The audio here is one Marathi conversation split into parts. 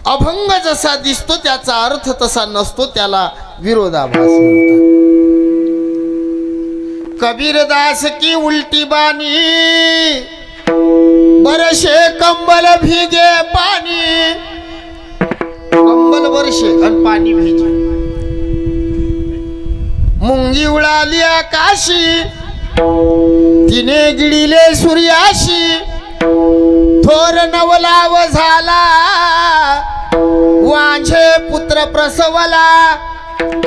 अभंग जसा दिसतो त्याचा अर्थ तसा नसतो, त्याला विरोधाभास म्हणतात। कबीरदास की उलटी बानी, बरशे कंबल भीगे पानी, कंबल बरशे आणि पाणी भिजे। मुंगी उडाली आकाशी, तिने गिळिले सूर्याशी, थोर नवलाव झाला, वांझे पुत्र प्रसवला।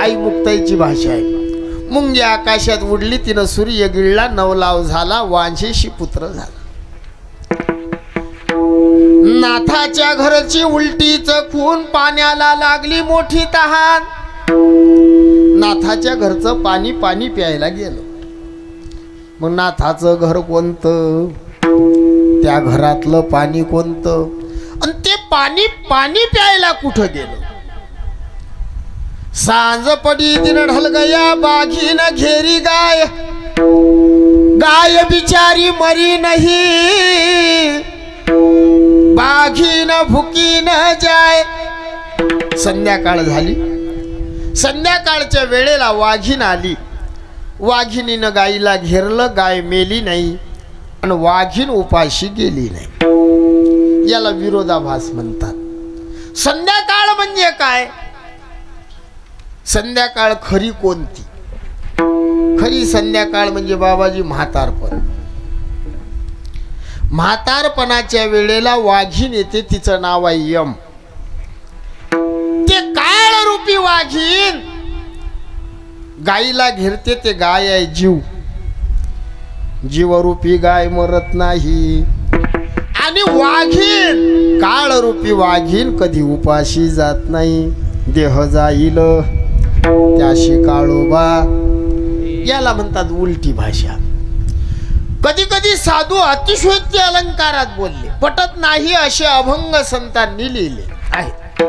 आई मुक्ताईची भाषा आहे। मुंगी आकाशात उडली, तिनं सूर्य गिळला, नवलाव झाला, वांझेशी पुत्र झाला। नाथाच्या घरची उलटीच खून, पाण्याला लागली मोठी तहान। नाथाच्या घरचं पाणी पाणी प्यायला गेलं। मग नाथाचं घर कोणतं, त्या घरातलं पाणी कोणतं, आणि ते पाणी पाणी प्यायला कुठं गेलं। सांज पडी दिन ढल गया, बाघीन घेरी गाय, गाय बिचारी मरी नहीं, बाघीन भुकी न जाय। संध्याकाळ झाली, संध्याकाळच्या वेळेला वाघीण आली। वाघिणीनं गायीला घेरलं, गाय मेली नाही आणि वाघीण उपाशी गेली नाही। याला विरोधाभास म्हणतात। संध्याकाळ म्हणजे काय? संध्याकाळ खरी कोणती? खरी संध्याकाळ म्हणजे बाबाजी म्हातारपण। म्हातारपणाच्या वेळेला वाघीण येते, तिचं नाव आहे यम। ते काळ रूपी वाघीण गायीला घेरते, ते गाय आहे जीव। जीवरूपी गाय मरत नाही, आणि वाघीण काळ रूपी वाघीण कधी उपाशी जात नाही। देह जाईल त्याशी काळोबा, याला म्हणतात उलटी भाषा। कधी कधी साधू अतिशयोक्ती अलंकारात बोलले, पटत नाही असे अभंग संतांनी लिहिले आहेत।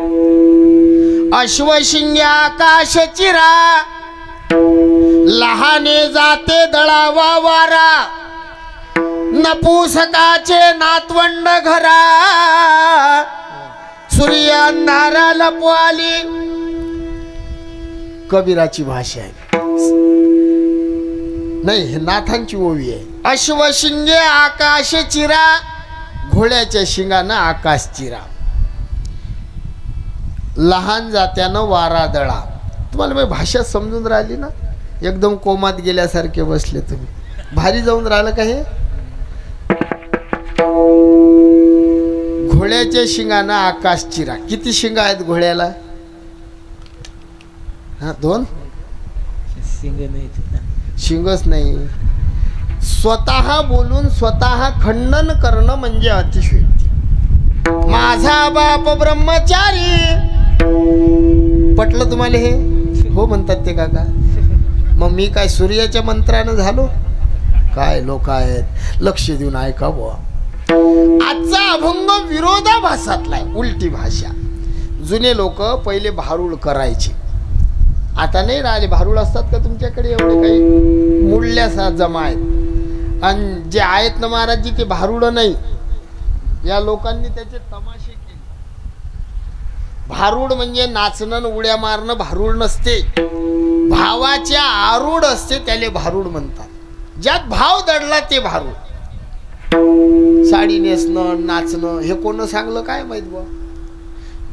अश्वशिंग्या आकाश चिरा, लहाने जाते दळावा वारा, नपुसकाचे नातवंड घरा, सूर्यान्नारा लपवाली। कबीराची भाषा आहे, नाही हे नाथांची ओवी आहे। अश्वशिंगे आकाश चिरा, घोड्याच्या शिंगानं आकाश चिरा, लहान जात्यानं वारा दळा। तुम्हाला मी भाषा समजून राहिली ना? एकदम कोमात गेल्यासारखे बसले तुम्ही, भारी जाऊन राहिलं का हे? घोड्याच्या शिंगानं आकाश चिरा। किती शिंग आहेत घोड्याला? हा, दोन शिंग नाही, शिंगच नाही। स्वतः बोलून स्वतः खंडन करणं म्हणजे अतिशयोक्ती। माझा बाप ब्रह्मचारी, पटलं तुम्हाला हे? हो म्हणतात ते काका। मग मी काय सूर्याच्या मंत्रानं झालो काय? लोक आहेत, लक्ष देऊन ऐका बुवा। आजचा अभंग विरोधाभासातला आहे, उलटी भाषा। जुने लोक पहिले भारूड करायचे, आता नाही राहिले। भारूड असतात का तुमच्याकडे? एवढे काही मुडल्यासा जमा आहेत, आणि जे आहेत ना महाराजजी ते भारूड नाही। या लोकांनी त्याचे तमाशे केले। भारूड म्हणजे नाचणं उड्या मारणं भारूड नसते, भावाच्या आरूढ असते, त्याले भारूड म्हणतात। ज्यात भाव दडला ते भारूड। साडी नेसणं नाचणं हे कोण सांगलं काय माहित बुवा?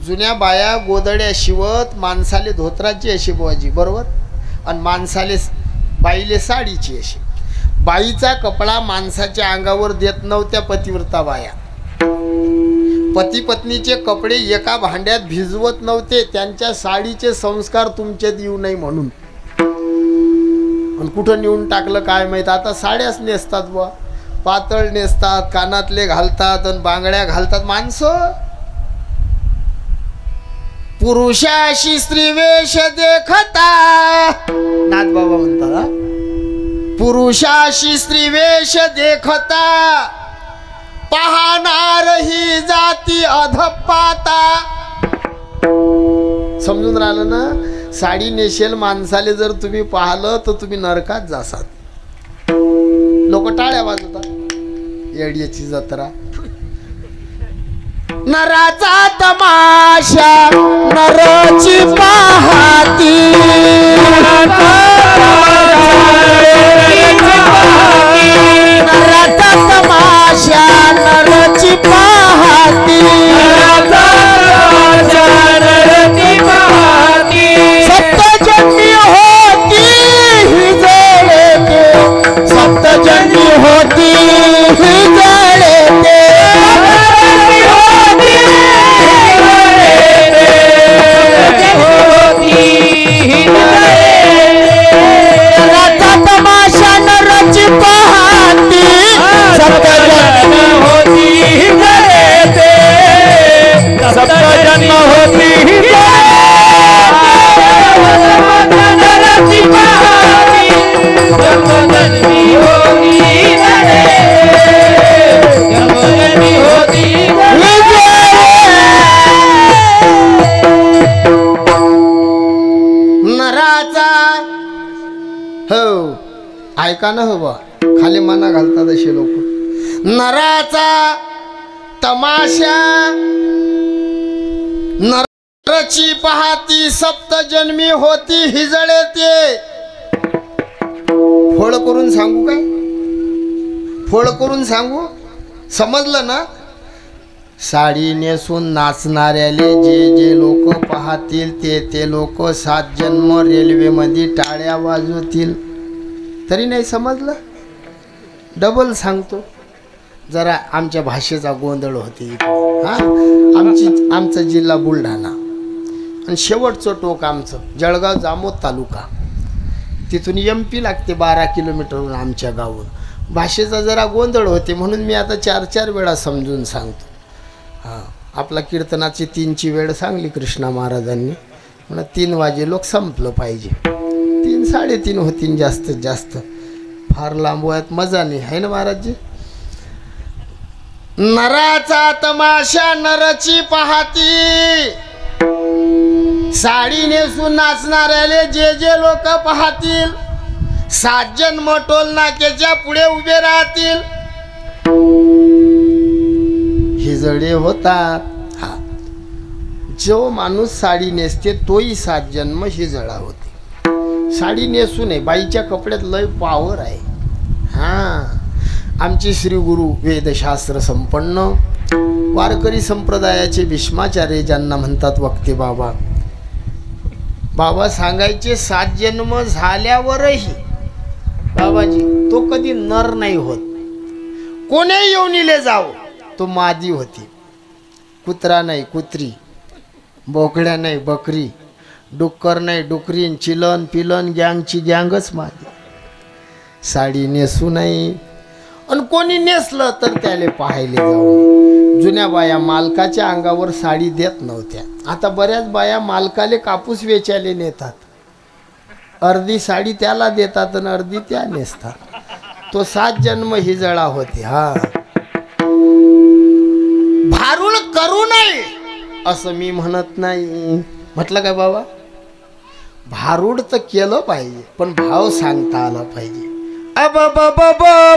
जुन्या बाया गोदड्या शिवत, माणसाले धोत्राची अशी बुवाजी, बरोबर, आणि माणसाले बाईले साडीची अशी। बाईचा कपडा माणसाच्या अंगावर देत नव्हत्या पतिव्रता बाया। पती पत्नीचे कपडे एका भांड्यात भिजवत नव्हते, त्यांच्या साडीचे संस्कार तुमच्यात येऊ नये म्हणून। आणि कुठं नेऊन टाकलं काय माहित? आता साड्याच नेसतात बुवा, पातळ नेसतात, कानातले घालतात आणि बांगड्या घालतात माणसं। पुरुषाशी स्त्री वेश देखता, नाथ बाबा म्हणतात, पुरुषाशी स्त्री वेश देखता, पाहणार ही जाती अधपाता। समजून राहिलं ना? साडी नेशेल माणसाले जर तुम्ही पाहिलं तर तुम्ही नरकात जासाल। लोक टाळ्या वाजवतात, येडीची जत्रा। नराचा तमा तमाशा नरची पाहती नराचा तमाशा नरची पाहती सप्तजन्मी होती ही जळते सप्तजन्मी होती ही जळते तमाशा नरची पाहती सप्तजन्म होती ही जळते सप्तजन्म होती ही नरची पाहती जन्मजन्मी होती जन्मजन्मी होती नराचा हो ऐका ना हो बा खाली मना घालतात असे लोक नराचा तमाशा नरची पाहती सप्तजन्मी होती हिजळे ते फोड करून सांगू काय फोड करून सांगू समजलं ना साडी नेसून नाचणाऱ्याले जे जे लोक पाहतील ते लोक 7 जन्म रेल्वेमध्ये टाळ्या वाजवतील तरी नाही समजलं डबल सांगतो जरा आमच्या भाषेचा गोंधळ होते हां आमचा जिल्हा बुलढाणा आणि शेवटचं टोक आमचं जळगाव जामोद तालुका तिथून MP लागते 12 किलोमीटरहून आमच्या गावाहून भाषेचा जरा गोंधळ होते म्हणून मी आता 4 वेळा समजून सांगतो हां आपला कीर्तनाची 3ची वेळ सांगली कृष्णा महाराजांनी म्हणून 3 वाजे लोक संपलं पाहिजे 3 3:30 होतीन जास्तीत जास्त फार लांब वयात मजा नाही आहे ना महाराजजी नराचा तमाशा नरची पाहती साडी नेसून नाचणाऱ्याले जे जे लोक पाहतील 7 जन्म टोल नाक्याच्या पुढे उभे राहतील हिजडे होतात हा जो माणूस साडी नेसते तोही 7 जन्म हिजडा होते साडी नेसू नये बाईच्या कपड्यात लय पावर आहे हां आमचे श्री गुरु वेदशास्त्र संपन्न वारकरी संप्रदायाचे भीष्माचार्य ज्यांना म्हणतात वक्ते बाबा बाबा सांगायचे 7 जन्म झाल्यावरही बाबाजी तो कधी नर नाही होत कोणी योनीले जाओ तो मादी होती कुत्रा नाही कुत्री बोकड्या नाही बकरी डुक्कर नाही डुकरी चिलन पिलन गँगची गँगच मादी साडी नेसू नाही आणि कोणी नेसलं तर त्याले पाहायले जाऊ जुन्या बाया मालकाच्या अंगावर साडी देत नव्हत्या आता बऱ्याच बाया मालकाले कापूस वेचायले नेतात अर्धी साडी त्याला देतात आणि अर्धी त्या नेसतात तो 7 जन्म हिजळा होते हा भारूळ करू नये असं मी म्हणत नाही म्हटलं काय बाबा भारूड तर केलं पाहिजे पण भाव सांगता आला पाहिजे अब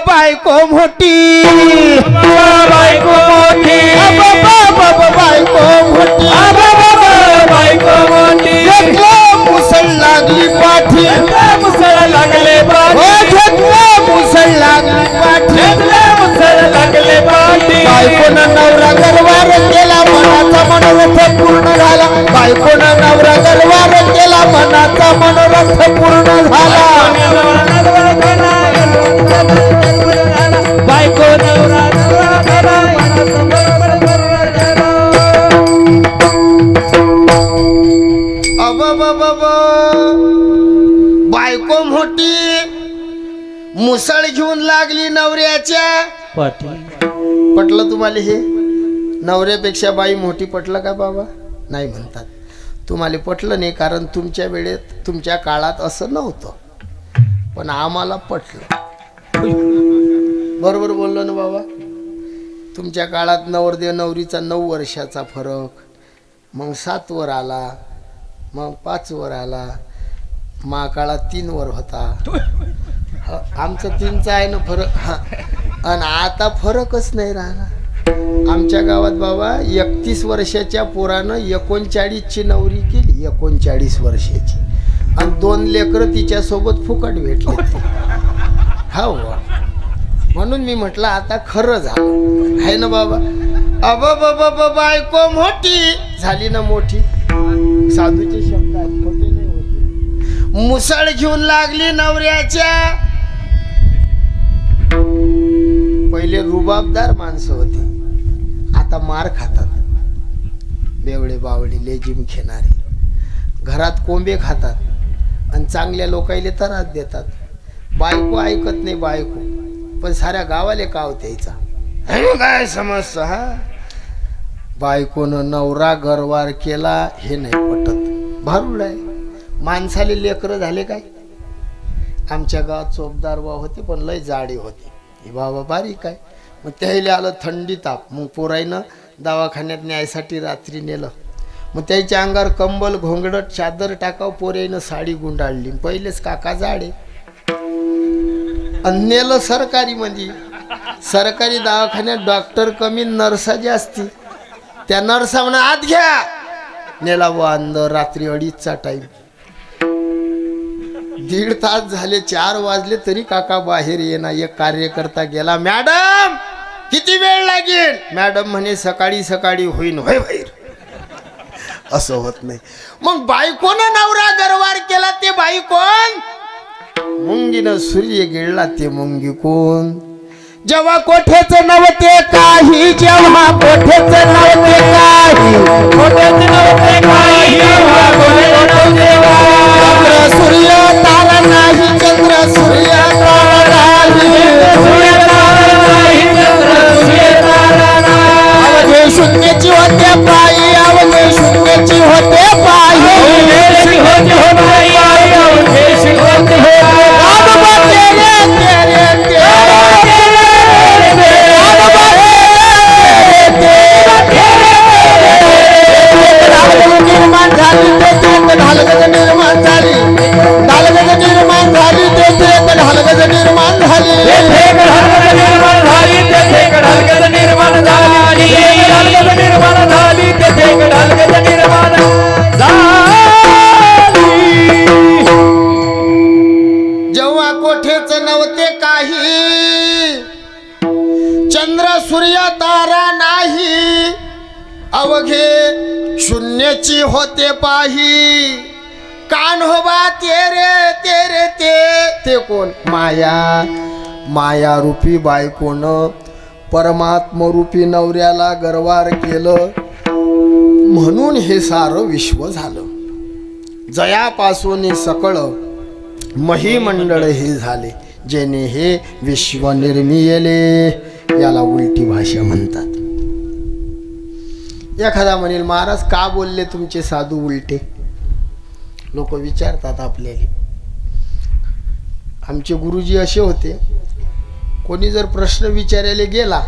बायको मोठी बायको मोठी बायको मोठी बायको मोठी मुसळ लागली पाठी मुसळ लागले मुसळ लागली पाठी मुसळ लागले पाठी बायकोनं नवरा गरवार केला मनाचा मनोरथ पूर्ण झाला बायकोनं नवरा गरवार केला मनाचा मनोरथ पूर्ण झाला बायको नवरा बायको मोठी मुसळ घेऊन लागली नवऱ्याच्या पटलं तुम्हाला हे नवऱ्यापेक्षा बाई मोठी पटलं का बाबा नाही म्हणतात तुम्हाला पटलं नाही कारण तुमच्या वेळेत तुमच्या काळात असं नव्हतं पण आम्हाला पटलं बरोबर बोललो ना बाबा तुमच्या काळात नवरदेव नवरीचा 9 वर्षाचा फरक मग 7 वर आला मग 5 वर आला मा काळात 3 वर होता आमचं 3चा आहे ना फरक आणि आता फरकच नाही राहिला आमच्या गावात बाबा 31 वर्षाच्या पोरानं 39ची नवरी केली, 39 वर्षाची, आणि 2 लेकरं तिच्यासोबत फुकट भेटले. हो, म्हणून मी म्हटलं आता खरं झालं आहे ना बाबा. अब बाबा बायको मोठी झाली ना, मोठी साधूचे शब्द खोटे नाही होते. मुसळ घेऊन लागली नवऱ्याच्या. पहिले रुबाबदार माणसं होती, आता मार खातात. बेवडे बावडे लेजिम खेणारे घरात कोंबे खातात आणि चांगल्या लोकायले त्रास देतात. बायको ऐकत नाही, बायको पण साऱ्या गावाले काव द्यायचा. काय समजतं हा, बायकोनं नवरा गरवार केला हे नाही पटत. भारूड आहे. माणसाले लेकरं झाले काय. आमच्या गावात चोपदार बा होते पण लय जाडे होते. हे बाबा बारीक आहे. मग त्याला आलं थंडी ताप. मग पोराईनं दवाखान्यात न्यायसाठी रात्री नेलं. मग त्याच्या अंगावर कंबल घोंगडट चादर टाकाव. पोराईनं साडी गुंडाळली. पहिलेच काका जाडे. नेलं सरकारी मध्ये. सरकारी दवाखान्यात डॉक्टर कमी, नर्सा जास्ती. त्या नर्सा म्हणा आत घ्या. नेला व अंदर. रात्री 2:30चा टाईम. 1.5 तास झाले, 4 वाजले तरी काका बाहेर येणार. एक कार्यकर्ता गेला, मॅडम किती वेळ लागेल. मॅडम म्हणे सकाळी सकाळी होईन. होय बाहेर. असं होत नाही. मग बायकोनं नवरा गरवार केला ते बाई कोण. मुंगीनं सूर्य गिळला ते मुंगी कोण. जेव्हा कोठेच नव्हते काही, जेव्हा कोठेच नव्हते काही, कोठेच नव्हते काही, चंद्र सूर्य तारा नाही, चंद्र सूर्य तारा नाही, अवघे शून्याची होते पायी, अवघे शून्याची होते पायी, जेव्हा कोठेच नव्हते काही, चंद्र सूर्य तारा नाही, अवघे शून्याची होते पाही. कान होबा तेरे तेरे ते कोण. माया. माया रूपी बायकोनं परमात्मरूपी नवऱ्याला गरवार केलं म्हणून हे सारं विश्व झालं. जयापासून सकळ महिमंडळ हे झाले, जेने हे विश्व निर्मिले. याला उलटी भाषा म्हणतात. एखादा म्हणेल महाराज का बोलले तुमचे साधू उलटे. लोक विचारतात आपल्याला. आमचे गुरुजी असे होते, कोणी जर प्रश्न विचारायला गेला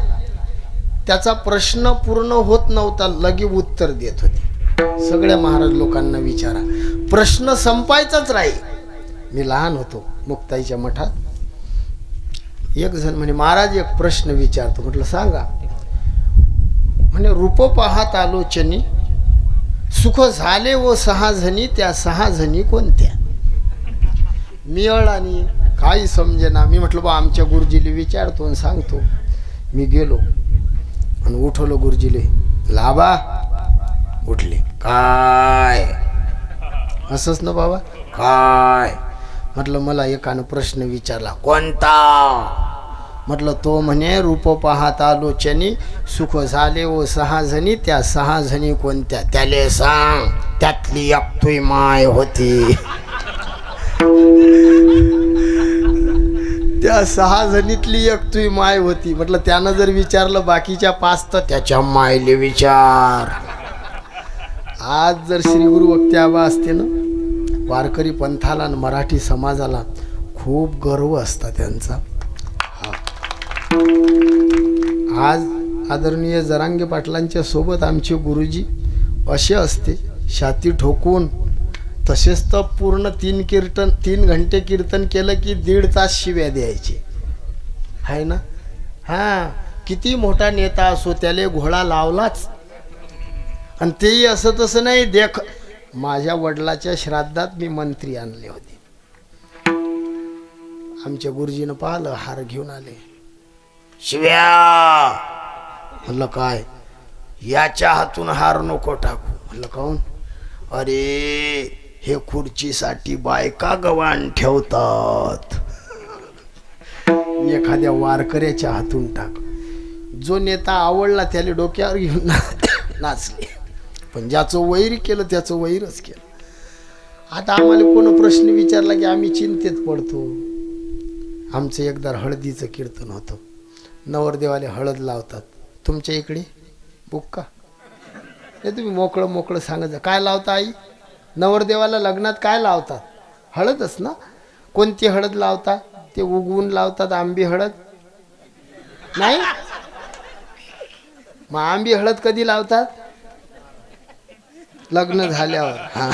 त्याचा प्रश्न पूर्ण होत नव्हता, लगे उत्तर देत होते. सगळ्या महाराज लोकांना विचारा, प्रश्न संपायचाच राहील. मी लहान होतो मुक्ताईच्या मठात. एक जण म्हणे महाराज एक प्रश्न विचारतो. म्हटलं सांगा. म्हणे रूप पाहत आलोचनी, सुख झाले व 6 जणी, त्या 6 जणी कोणत्या. मी आणि काही समजेना. मी म्हटलं बा आमच्या गुरुजीले विचारतो आणि सांगतो. मी गेलो आणि उठवलं गुरुजीले. लाबा उठले. काय असंच ना बाबा काय. म्हटलं मला एकानं प्रश्न विचारला. कोणता. म्हटलं तो म्हणे रूप पाहत आलोचनी, सुख झाले व 6 जणी, त्या 6 जणी कोणत्या. त्याले सांग. त्यातली एक तुई माय होती. त्या 6 जणीतली एक तुई माय होती. म्हटलं त्यानं जर विचारलं बाकीच्या 5 तर त्याच्या मायले विचार. आज जर श्री गुरु वक्त्याबा असते ना, वारकरी पंथाला आणि मराठी समाजाला खूप गर्व असता त्यांचा. आज आदरणीय जरांगे पाटलांच्या सोबत आमचे गुरुजी असे असते, छाती ठोकून. तसेच तर पूर्ण 3 घंटे कीर्तन केलं की 1.5 तास शिव्या द्यायचे आहे ना. हां किती मोठा नेता असो त्याला घोडा लावलाच. आणि तेही असं तसं नाही. देख, माझ्या वडिलाच्या श्राद्धात मी मंत्री आणले होते. आमच्या गुरुजीनं पाहिलं, हार घेऊन आले. शिव्या म्हणलं काय? याच्या हातून हार नको टाकू. म्हणलं काऊन? अरे हे खुर्चीसाठी बायका गव्हाण ठेवतात. एखाद्या वारकऱ्याच्या हातून टाक. जो नेता आवडला त्याला डोक्यावर घेऊन नाचले. पण ज्याचं वैर केलं त्याचं वैरच केलं. आता आम्हाला कोण प्रश्न विचारला की आम्ही चिंतेत पडतो. आमचं एकदा हळदीचं कीर्तन होतं. नवरदेवाले हळद लावतात. तुमच्या इकडे बुक्का नाही, तुम्ही मोकळं मोकळं सांगत. काय लावता आई? नवरदेवाला लग्नात काय लावतात? हळदच ना. कोणती हळद लावता? ते उगवून लावतात. आंबी हळद नाही. मग आंबी हळद कधी लावतात? लग्न झाल्यावर. हा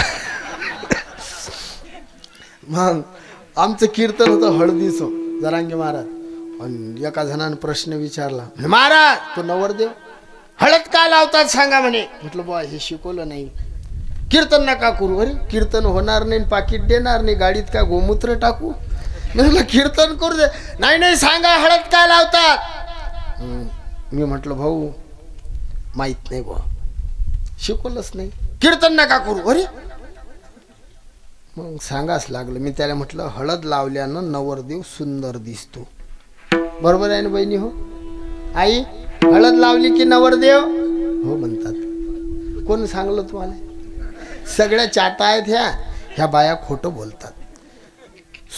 मग आमचं कीर्तन होतं हळदीचं. जरांगे महाराज. आणि एका जणानं प्रश्न विचारला, महाराज तो नवरदेव हळद का लावतात सांगा म्हणे. म्हटलं बुवा हे शिकवलं नाही. कीर्तन नका करू. अरे कीर्तन होणार नाही, पाकिट देणार नाही, गाडीत काय गोमूत्र टाकू. म्हटलं कीर्तन करू दे. नाही नाही सांगा हळद काय लावतात. मी म्हटलं भाऊ माहित नाही बुवा, शिकवलंच नाही. कीर्तन नका करू. अरे मग सांगाच लागलं. मी त्याला म्हटलं हळद लावल्यानं नवरदेव सुंदर दिसतो. बरोबर आहे ना बहिणी? हो आई, हळद लावली की नवरदेव हो म्हणतात. कोण सांगलं तुम्हाला? सगळ्या चाटा आहेत ह्या बाया खोटं बोलतात.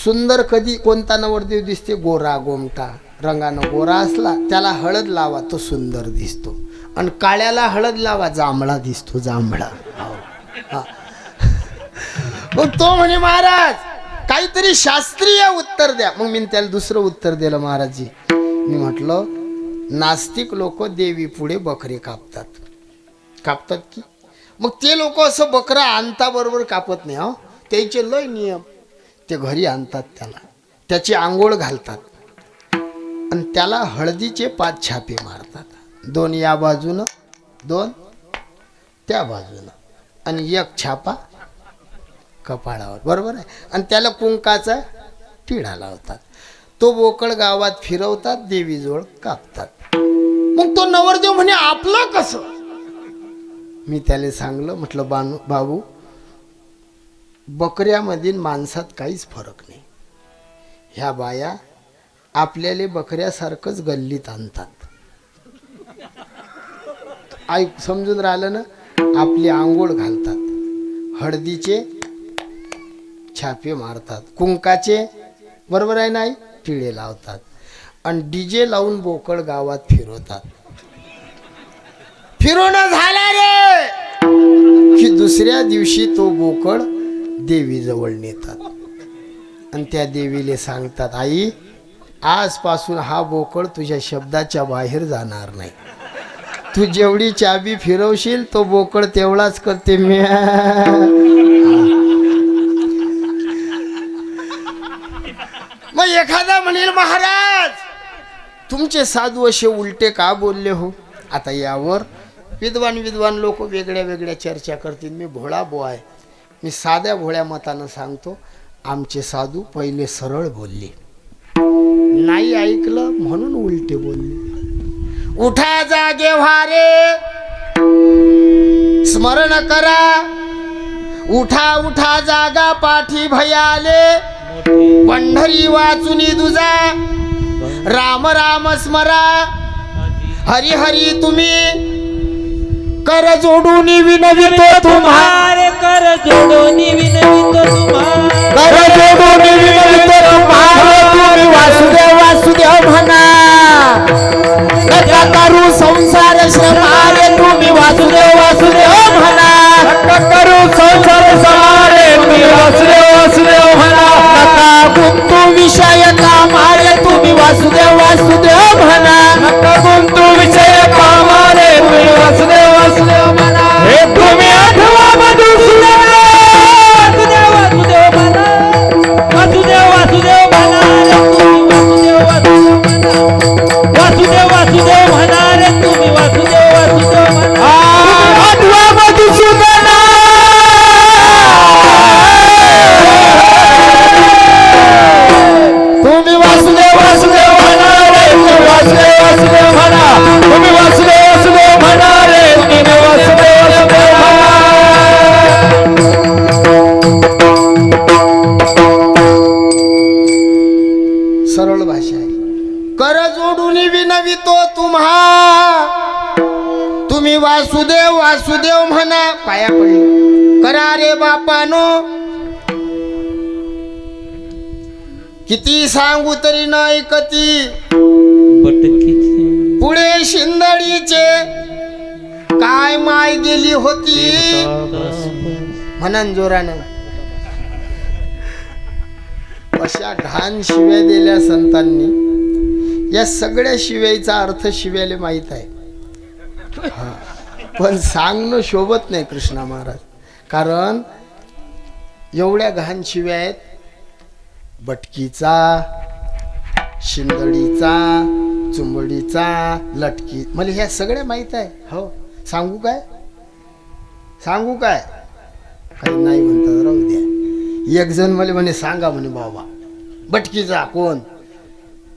सुंदर कधी कोणता नवरदेव दिसते? गोरा गोमटा रंगानं गोरा असला त्याला हळद लावा तो सुंदर दिसतो. आणि काळ्याला हळद लावा जांभळा दिसतो. जांभळा. मग तो म्हणे महाराज काहीतरी शास्त्रीय उत्तर द्या. मग मी त्याला दुसरं उत्तर दिलं. महाराजजी मी म्हटलं नास्तिक लोक देवी पुढे बकरे कापतात की. मग ते लोक असं बकरा आणता बरोबर कापत नाही. हो त्याचे लय नियम. ते घरी आणतात, त्याची आंघोळ घालतात आणि त्याला हळदीचे 5 छापे मारतात. 2 या बाजूनं 2 त्या बाजूनं आणि 1 छापा कपाळावर. बरोबर आहे. आणि त्याला कुंकाचा टिळा लावतात. तो बोकळ गावात फिरवतात, देवीजवळ कापतात. मग तो नवरदेव म्हणे आपलं कसं? मी त्याला सांगलं म्हटलं बाबू बकऱ्यामधील माणसात काहीच फरक नाही. ह्या बाया आपल्याला बकऱ्यासारखंच गल्लीत आणतात. ऐक समजून राहिलं ना. आपली आंघोळ घालतात, हळदीचे छापे मारतात, कुंकाचे बरोबर आहे नाही टिळे लावतात आणि डीजे लावून बोकळ गावात फिरवतात. फिरवणं झाला रे की दुसऱ्या दिवशी तो बोकळ देवीजवळ नेतात आणि त्या देवीले सांगतात आई आजपासून हा बोकळ तुझ्या शब्दाच्या बाहेर जाणार नाही. तू जेवढी चाबी फिरवशील तो बोकळ तेवढाच करते. मग एखादा म्हणेल महाराज तुमचे साधू असे उलटे का बोलले हो. आता यावर विद्वान लोक वेगळ्या वेगळ्या चर्चा करतील. मी भोळा बुवा आहे. मी साध्या भोळ्या मतानं सांगतो आमचे साधू पहिले सरळ बोलले, नाही ऐकलं म्हणून उलटे बोलले. उठा जागे व्हारे स्मरण करा, उठा उठा जागा पाठी भयाले, पंढरी वाचुनी दुजा राम राम स्मरा, हरी हरी तुम्ही कर जोडून विनवितो तुम्हारे, कर जोडून विनवितो तुम्हारे, कर जोडून विनवितो तुम्हारे, तुम्ही वासुदेव वासुदेव म्हणा, नका करू संसार श्रमारे, तुम्ही वासुदेव वासुदेव म्हणा, नका करू संसार श्रमारे, तुम्ही वासुदेव वासुदेव म्हणा, नका गुंतू विषय कामारे, तुम्ही वासुदेव वासुदेव म्हणा, नका गुंतू विषय कामारे, तुम्ही वासुदेव वासुदेव म्हणा. हे तुम्ही आठवा मधुसूदन वासुदेव वासुदेव म्हणा, वासुदेव वासुदेव म्हणा, वासुदेव वासुदेव म्हणा, वासुदेव वासुदेव वासुदेव म्हणा, पाया पडले, करा रे बापानो, किती सांगू तरी न ऐकती, बटकीचे पुढे शिंदडीचे काय माय गेली होती. म्हणन जोरानं. अशा घाण शिव्या दिल्या संतांनी. या सगळ्या शिव्याचा अर्थ शिव्याले माहित आहे, पण सांगणं शोभत नाही कृष्णा महाराज. कारण एवढ्या घाण शिव्या आहेत. बटकीचा, शिंदडीचा, चुंबडीचा, लटकी, मला ह्या सगळ्या माहित आहे. हो, सांगू काय? सांगू काय? काही नाही म्हणतात, राहू द्या. एक जण मला म्हणे सांगा म्हणे बाबा बटकीचा कोण.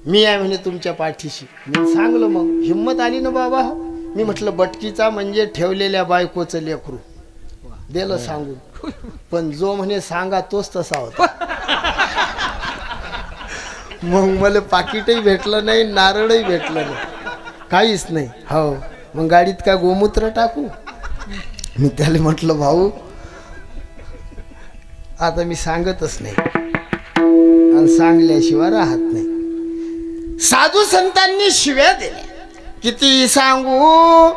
मी आहे म्हणे तुमच्या पाठीशी. मी सांगलो, मग हिंमत आली ना बाबा. मी म्हटलं बटकीचा म्हणजे ठेवलेल्या बायकोचं लेकरू. दिलं सांगून. पण जो म्हणे सांगा तोच तसा होता. मग मला पाकिटही भेटलं नाही, नारळही भेटलं नाही, काहीच नाही. हो, मग गाडीत काय गोमूत्र टाकू. मी त्याला म्हटलं भाऊ आता मी सांगतच नाही, आणि सांगल्याशिवाय राहत नाही. साधू संतांनी शिव्या दिल्या. किती सांगू,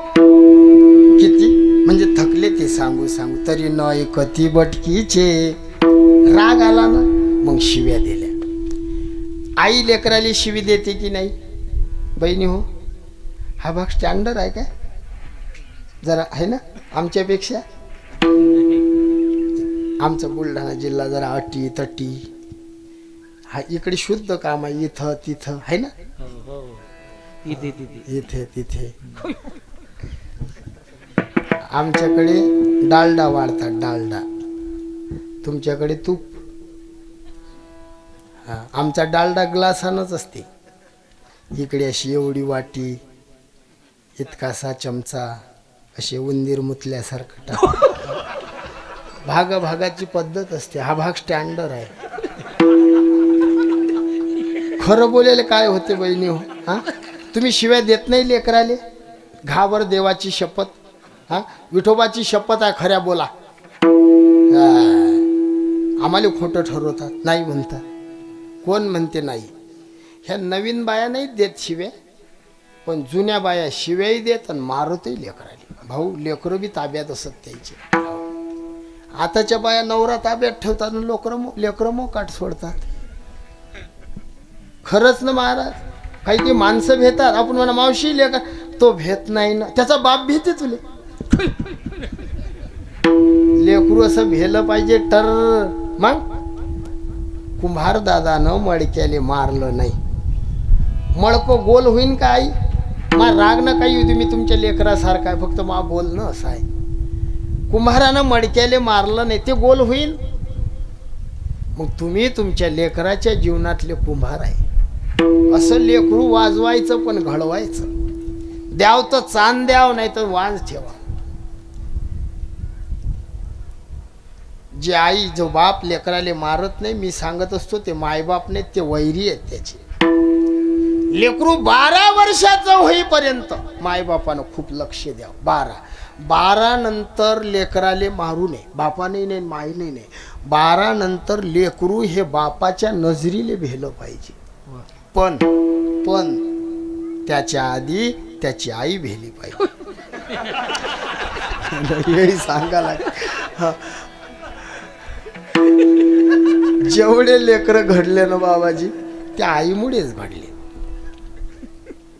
किती म्हणजे थकले ते सांगू सांगू तरी न ऐकती बटकीचे. राग आला ना, मग शिव्या दिल्या. आई लेकराली शिवी देते की नाही बहिणी? हो, हा भाग स्टँडर्ड आहे काय जरा, आहे ना आमच्यापेक्षा. आमचा बुलढाणा जिल्हा जरा अटी तटी, हा इकडे शुद्ध काम आहे. इथं तिथं आहे ना, इथे तिथे. आमच्याकडे डालडा वाढतात, डालडा. तुमच्याकडे तूप. हा, आमचा डालडा ग्लासानच असते. इकडे अशी एवढी वाटी, इतकासा चमचा, असे उंदीर मुतल्यासारखं टाक. भागाभागाची पद्धत असते. हा भाग स्टँडर्ड आहे. खरं बोलायला काय होते बहिणी? हो, हा, तुम्ही शिव्या देत नाही लेकराले? घाबर देवाची शपथ, हा, विठोबाची शपथ आहे, खऱ्या बोला. आम्हाला खोटं ठरवतात, नाही म्हणतात. कोण म्हणते नाही? ह्या नवीन बाया नाही देत शिव्या, पण जुन्या बाया शिव्याही देत आणि मारतही लेकराले. भाऊ, लेकरं बी ताब्यात असत त्याचे. आताच्या बाया नवरा ताब्यात ठेवतात आणि लेकरं मोकाट सोडतात. खरंच ना महाराज. काही काही माणसं भेटतात, आपण म्हणा मावशी लेकर, तो भेट नाही ना, त्याचा बाप भीते तुले. लेकरू असं भेलं पाहिजे तर. मग कुंभार दादानं मडक्याले मारलं नाही, मडकं गोल होईन का आई? मा राग ना काही होती, मी तुमच्या लेकरासारखा आहे, फक्त मा बोलणं असं आहे. कुंभारानं मडक्याले मारलं नाही, ते गोल होईन. मग तुम्ही तुमच्या लेकराच्या जीवनातले कुंभार आहे. असं लेकरू वाजवायचं पण घडवायचं. द्याव तर चांद द्याव, नाही तर वाज ठेवा. जे आई जो बाप लेकराले मारत नाही, मी सांगत असतो ते मायबाप नाही, ते वैरी आहेत त्याचे. लेकरू 12 वर्षाचं होईपर्यंत मायबापानं खूप लक्ष द्यावं. 12 नंतर लेकराले मारू नये, बापाने नाही माईने नाही. 12 नंतर लेकरू हे बापाच्या नजरीले भेलं पाहिजे. पण त्याच्या आधी त्याची आई भेली पाहिजे. हेही सांगायला जेवढे लेकरं घडले ना बाबाजी, त्या आईमुळेच घडले.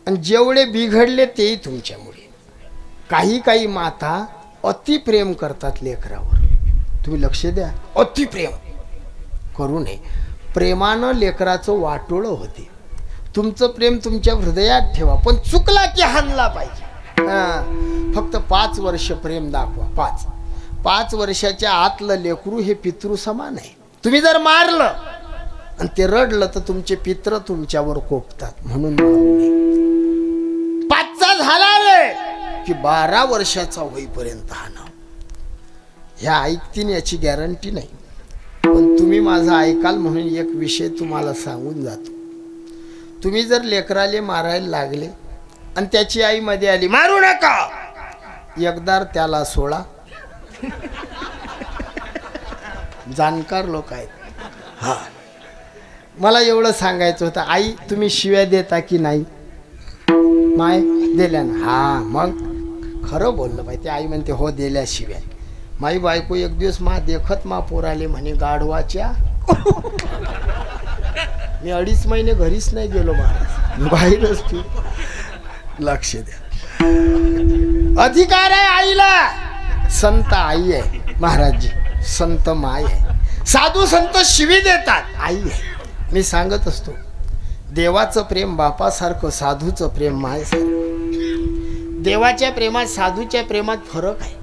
आणि जेवढे बिघडले तेही तुमच्यामुळे. काही माता अति प्रेम करतात लेकरावर. तुम्ही लक्ष द्या, अति प्रेम करू नये. प्रेमानं लेकराचं वाटोळं होते. तुमचं प्रेम तुमच्या हृदयात ठेवा, पण चुकला की हाणला पाहिजे. फक्त 5 वर्ष प्रेम दाखवा. 5 वर्षाच्या आतलं लेकरू हे पितृ समान आहे. तुम्ही जर मारलं आणि ते रडलं तर तुमचे पित्र तुमच्यावर कोपतात. म्हणून मारू नये. 5चा झाला रे की 12 वर्षाचा होईपर्यंत हाणा. ह्या ऐकतीन याची गॅरंटी नाही, पण तुम्ही माझं ऐकाल म्हणून एक विषय तुम्हाला सांगून जातो. तुम्ही जर लेकराले मारायला लागले आणि त्याची आई मध्ये आली, मारू नका, एकदार त्याला सोळा. जाणकार लोक आहेत. हा, मला एवढं सांगायचं होतं, आई तुम्ही शिव्या देता की नाही? माय दिल्या ना. हा, मग खरं बोललं पाहिजे. आई म्हणते हो दिल्या शिव्या. माई बायको एक दिवस मा देखत मा पोराले म्हणे गाढवाच्या. मी 2.5 महिने घरीच नाही गेलो महाराज, बाहेरच तू. लक्ष द्या, अधिकार आहे आईला. संत आई आहे महाराजजी, संत माय आहे. साधू संत शिवी देतात, आई आहे. मी सांगत असतो, देवाचं प्रेम बापासारखं, साधूचं प्रेम मायसारखं. देवाच्या प्रेमात साधूच्या प्रेमात फरक आहे,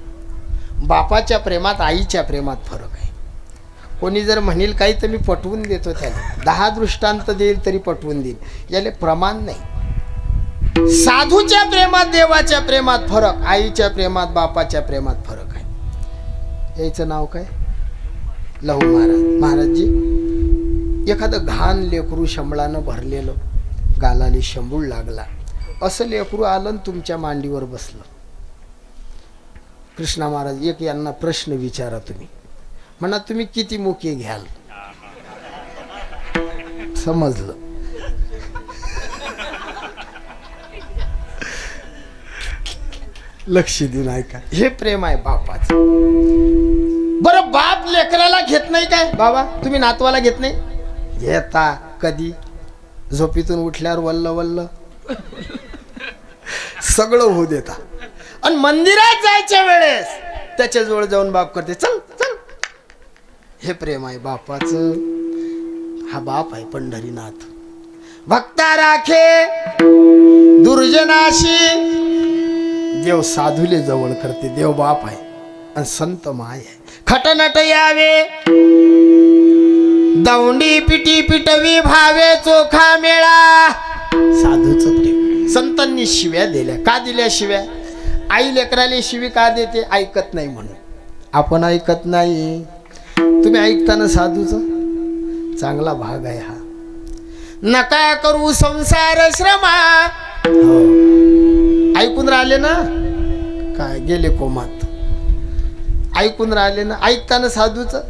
बापाच्या प्रेमात आईच्या प्रेमात फरक आहे. कोणी जर म्हणेल काही तर मी पटवून देतो त्याला, 10 दृष्टांत देईल तरी पटवून देईल. याले प्रमाण नाही. साधूच्या प्रेमात देवाच्या प्रेमात फरक, आईच्या प्रेमात बापाच्या प्रेमात फरक आहे. याचं नाव काय? लहू महाराज. महाराजजी, एखादं घाण लेकरू शंभळानं भरलेलं, गालाली शंभूळ लागला, असं लेकरू आलं आणि तुमच्या मांडीवर बसलं. कृष्णा महाराज, एक यांना प्रश्न विचारा तुम्ही, म्हणा तुम्ही किती मुके घ्याल? समजलं? लक्ष देऊन ऐका, हे प्रेम आहे बापाचं. बरं, बाप लेकराला घेत नाही काय? बाबा तुम्ही नातवाला घेत नाही? घेता. कधी? झोपीतून उठल्यावर वल्ल वल्ल सगळं होऊ देता, आणि मंदिरात जायच्या वेळेस त्याच्याजवळ जाऊन बाप करते चल चल. हे प्रेम आहे बापाचं. हा बाप आहे पंढरीनाथ. भक्ता राखे दुर्जनाशी, देव साधूले जवळ करते. देव बाप आहे आणि संत माय आहे. खटनट यावे दौंडी पिटी पिटवी भावे चोखा मेळा. साधूचं प्रेम. संतांनी शिव्या दिल्या. का दिल्या शिव्या? आई लेकराले शिवी का देते? ऐकत नाही म्हणून. आपण ऐकत नाही. तुम्ही ऐकताना साधूचं चांगला भाग आहे हा. नका करू संसार श्रमा. हो, ऐकून राहिले ना? काय गेले कोमात? ऐकून राहिले ना? ऐकताना साधूचं.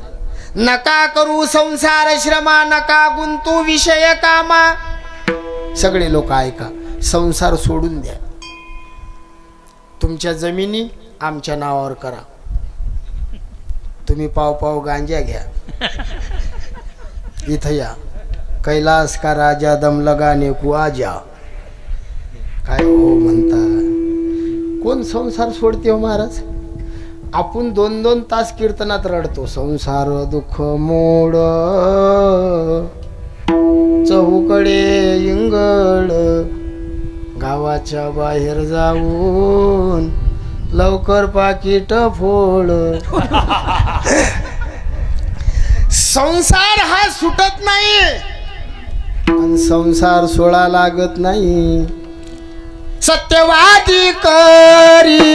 नका करू संसार श्रमा, नका गुंतू विषय कामा. सगळे लोक ऐका, संसार सोडून द्या. तुमच्या जमिनी आमच्या नावावर करा. तुम्ही पाव पाव गांजा घ्या. इथं या. कैलास का राजा दम लगाने को आजा. काय हो म्हणता? कोण संसार सोडते हो महाराज? आपण 2-2 तास कीर्तनात रडतो. संसार दुःख मोड चहूकडे इंगळ, गावाच्या बाहेर जाऊन लवकर पाकिट फोड. संसार हा सुटत नाही आणि संसार सोडा लागत नाही. सत्यवादी करी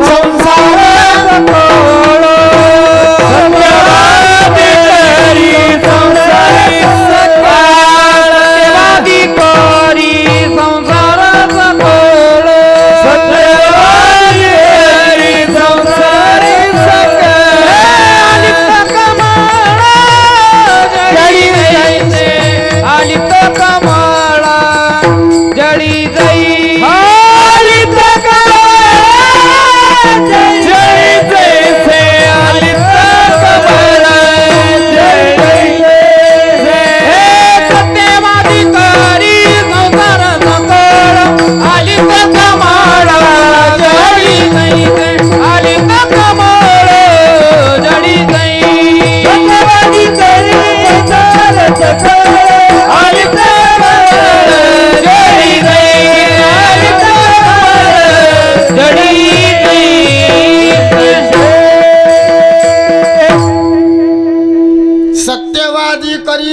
संसार सकोळ, सत्यवादी करी संसारी सकाळ, सत्यवादी करी संसार सकोळ, सत्यवादी करी संसारी सकाळ. आलिप्त कमळा जळी जायचे, आलिप्त कमळा जळी जाई.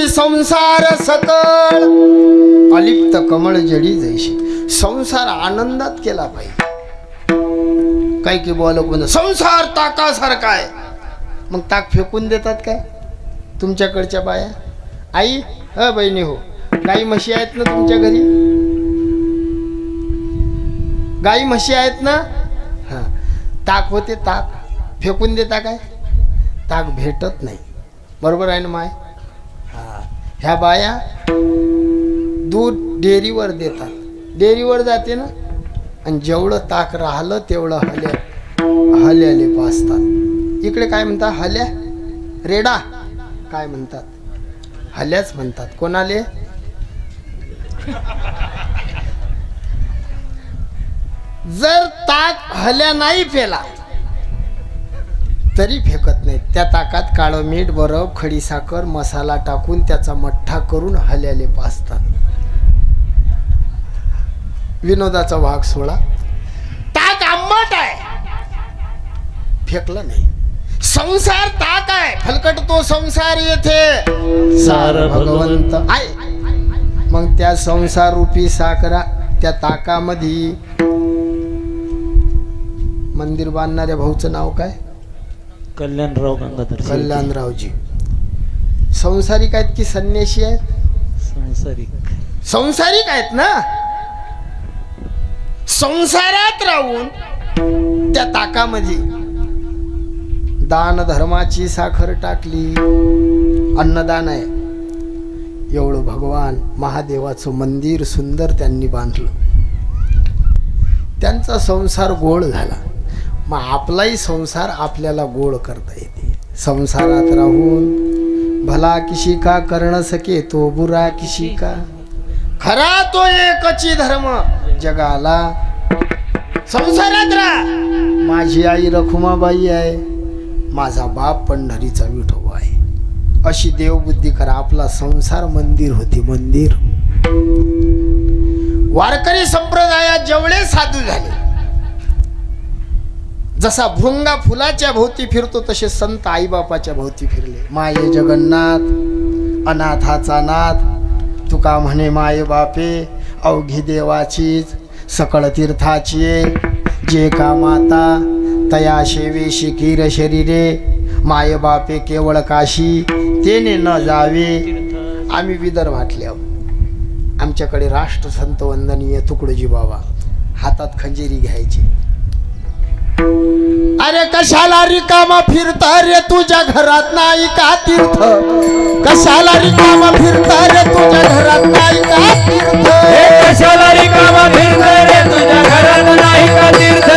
संसार सकळ, अलिप्त कमळ जडी जैशी. संसार आनंदात केला पाहिजे. काय की बोल कोण संसार ताकासारखा आहे, मग ताक फेकून देतात काय तुमच्याकडच्या बाया? आई बहिणी हो, गाई म्हशी आहेत ना तुमच्या घरी? गाई म्हशी आहेत ना? हा, ताक होते, ताक फेकून देता काय? ताक भेटत नाही, बरोबर आहे ना माय? हा, ह्या बाया दूध डेअरीवर देतात, डेअरीवर जाते ना, आणि जेवढं ताक राहिलं तेवढं हल्याले पाजतात. इकडे काय म्हणतात? हल्या, रेडा काय म्हणतात? हल्याच म्हणतात. कोणाले? जर ताक हल्या नाही पेला तरी फेकत नाही. त्या ताकात काळं मीठ, बरफ, खडीसाखर, मसाला टाकून त्याचा मठ्ठा करून हल्याले पाजतात. विनोदाचा भाग सोळा. ताक आंबट आहे, फेकलं नाही. संसार ताक आहे, फलकट तो संसार येथे सार भगवंत आहे. मग त्या संसार रूपी साखरा त्या ताकामध्ये मंदिर बांधणाऱ्या भाऊचं नाव काय? कल्याणराव गंगाधर. कल्याणरावजी संसारिक आहेत की संन्यासी आहेत? संसारिक. संसारिक आहेत ना. संसारात राहून त्या ताकामध्ये दान धर्माची साखर टाकली. अन्नदान आहे. एवढं भगवान महादेवाचं मंदिर सुंदर त्यांनी बांधलं. त्यांचा संसार गोड झाला. मग आपलाही संसार आपल्याला गोड करता येते. संसारात राहून भला किशी का कर्ण सके तो बुरा किशी का, खरा तो एकची धर्म जगाला. संसारात राहा. माझी आई रखुमाबाई आहे, माझा बाप पंढरीचा विठोबा आहे, अशी देवबुद्धी करा. आपला संसार मंदिर होते, मंदिर. वारकरी संप्रदायात जेवढे साधू झाले, जसा भृंगा फुलाच्या भोवती फिरतो तसे संत आईबापाच्या भोवती फिरले. माये जगन्नाथ अनाथाचा नाथ, तुका म्हणे माये बापे अवघी देवाचीच सकळ तीर्थाची, जे का माता तया शेवे शिकीर शरीरे, माये बापे केवळ काशी तेने न जावे. आम्ही विदर्भातले आहोत. आमच्याकडे राष्ट्रसंत वंदनीय तुकडोजी बाबा हातात खंजिरी घ्यायची. अरे कशाला रिकामा फिरता रे, तुझ्या घरात नाही का तीर्थ? कशाला रिकामा फिरता रे, तुझ्या घरात नाही का तीर्थ? कशाला रिकामा फिरता रे, तुझ्या घरात नाही का तीर्थ?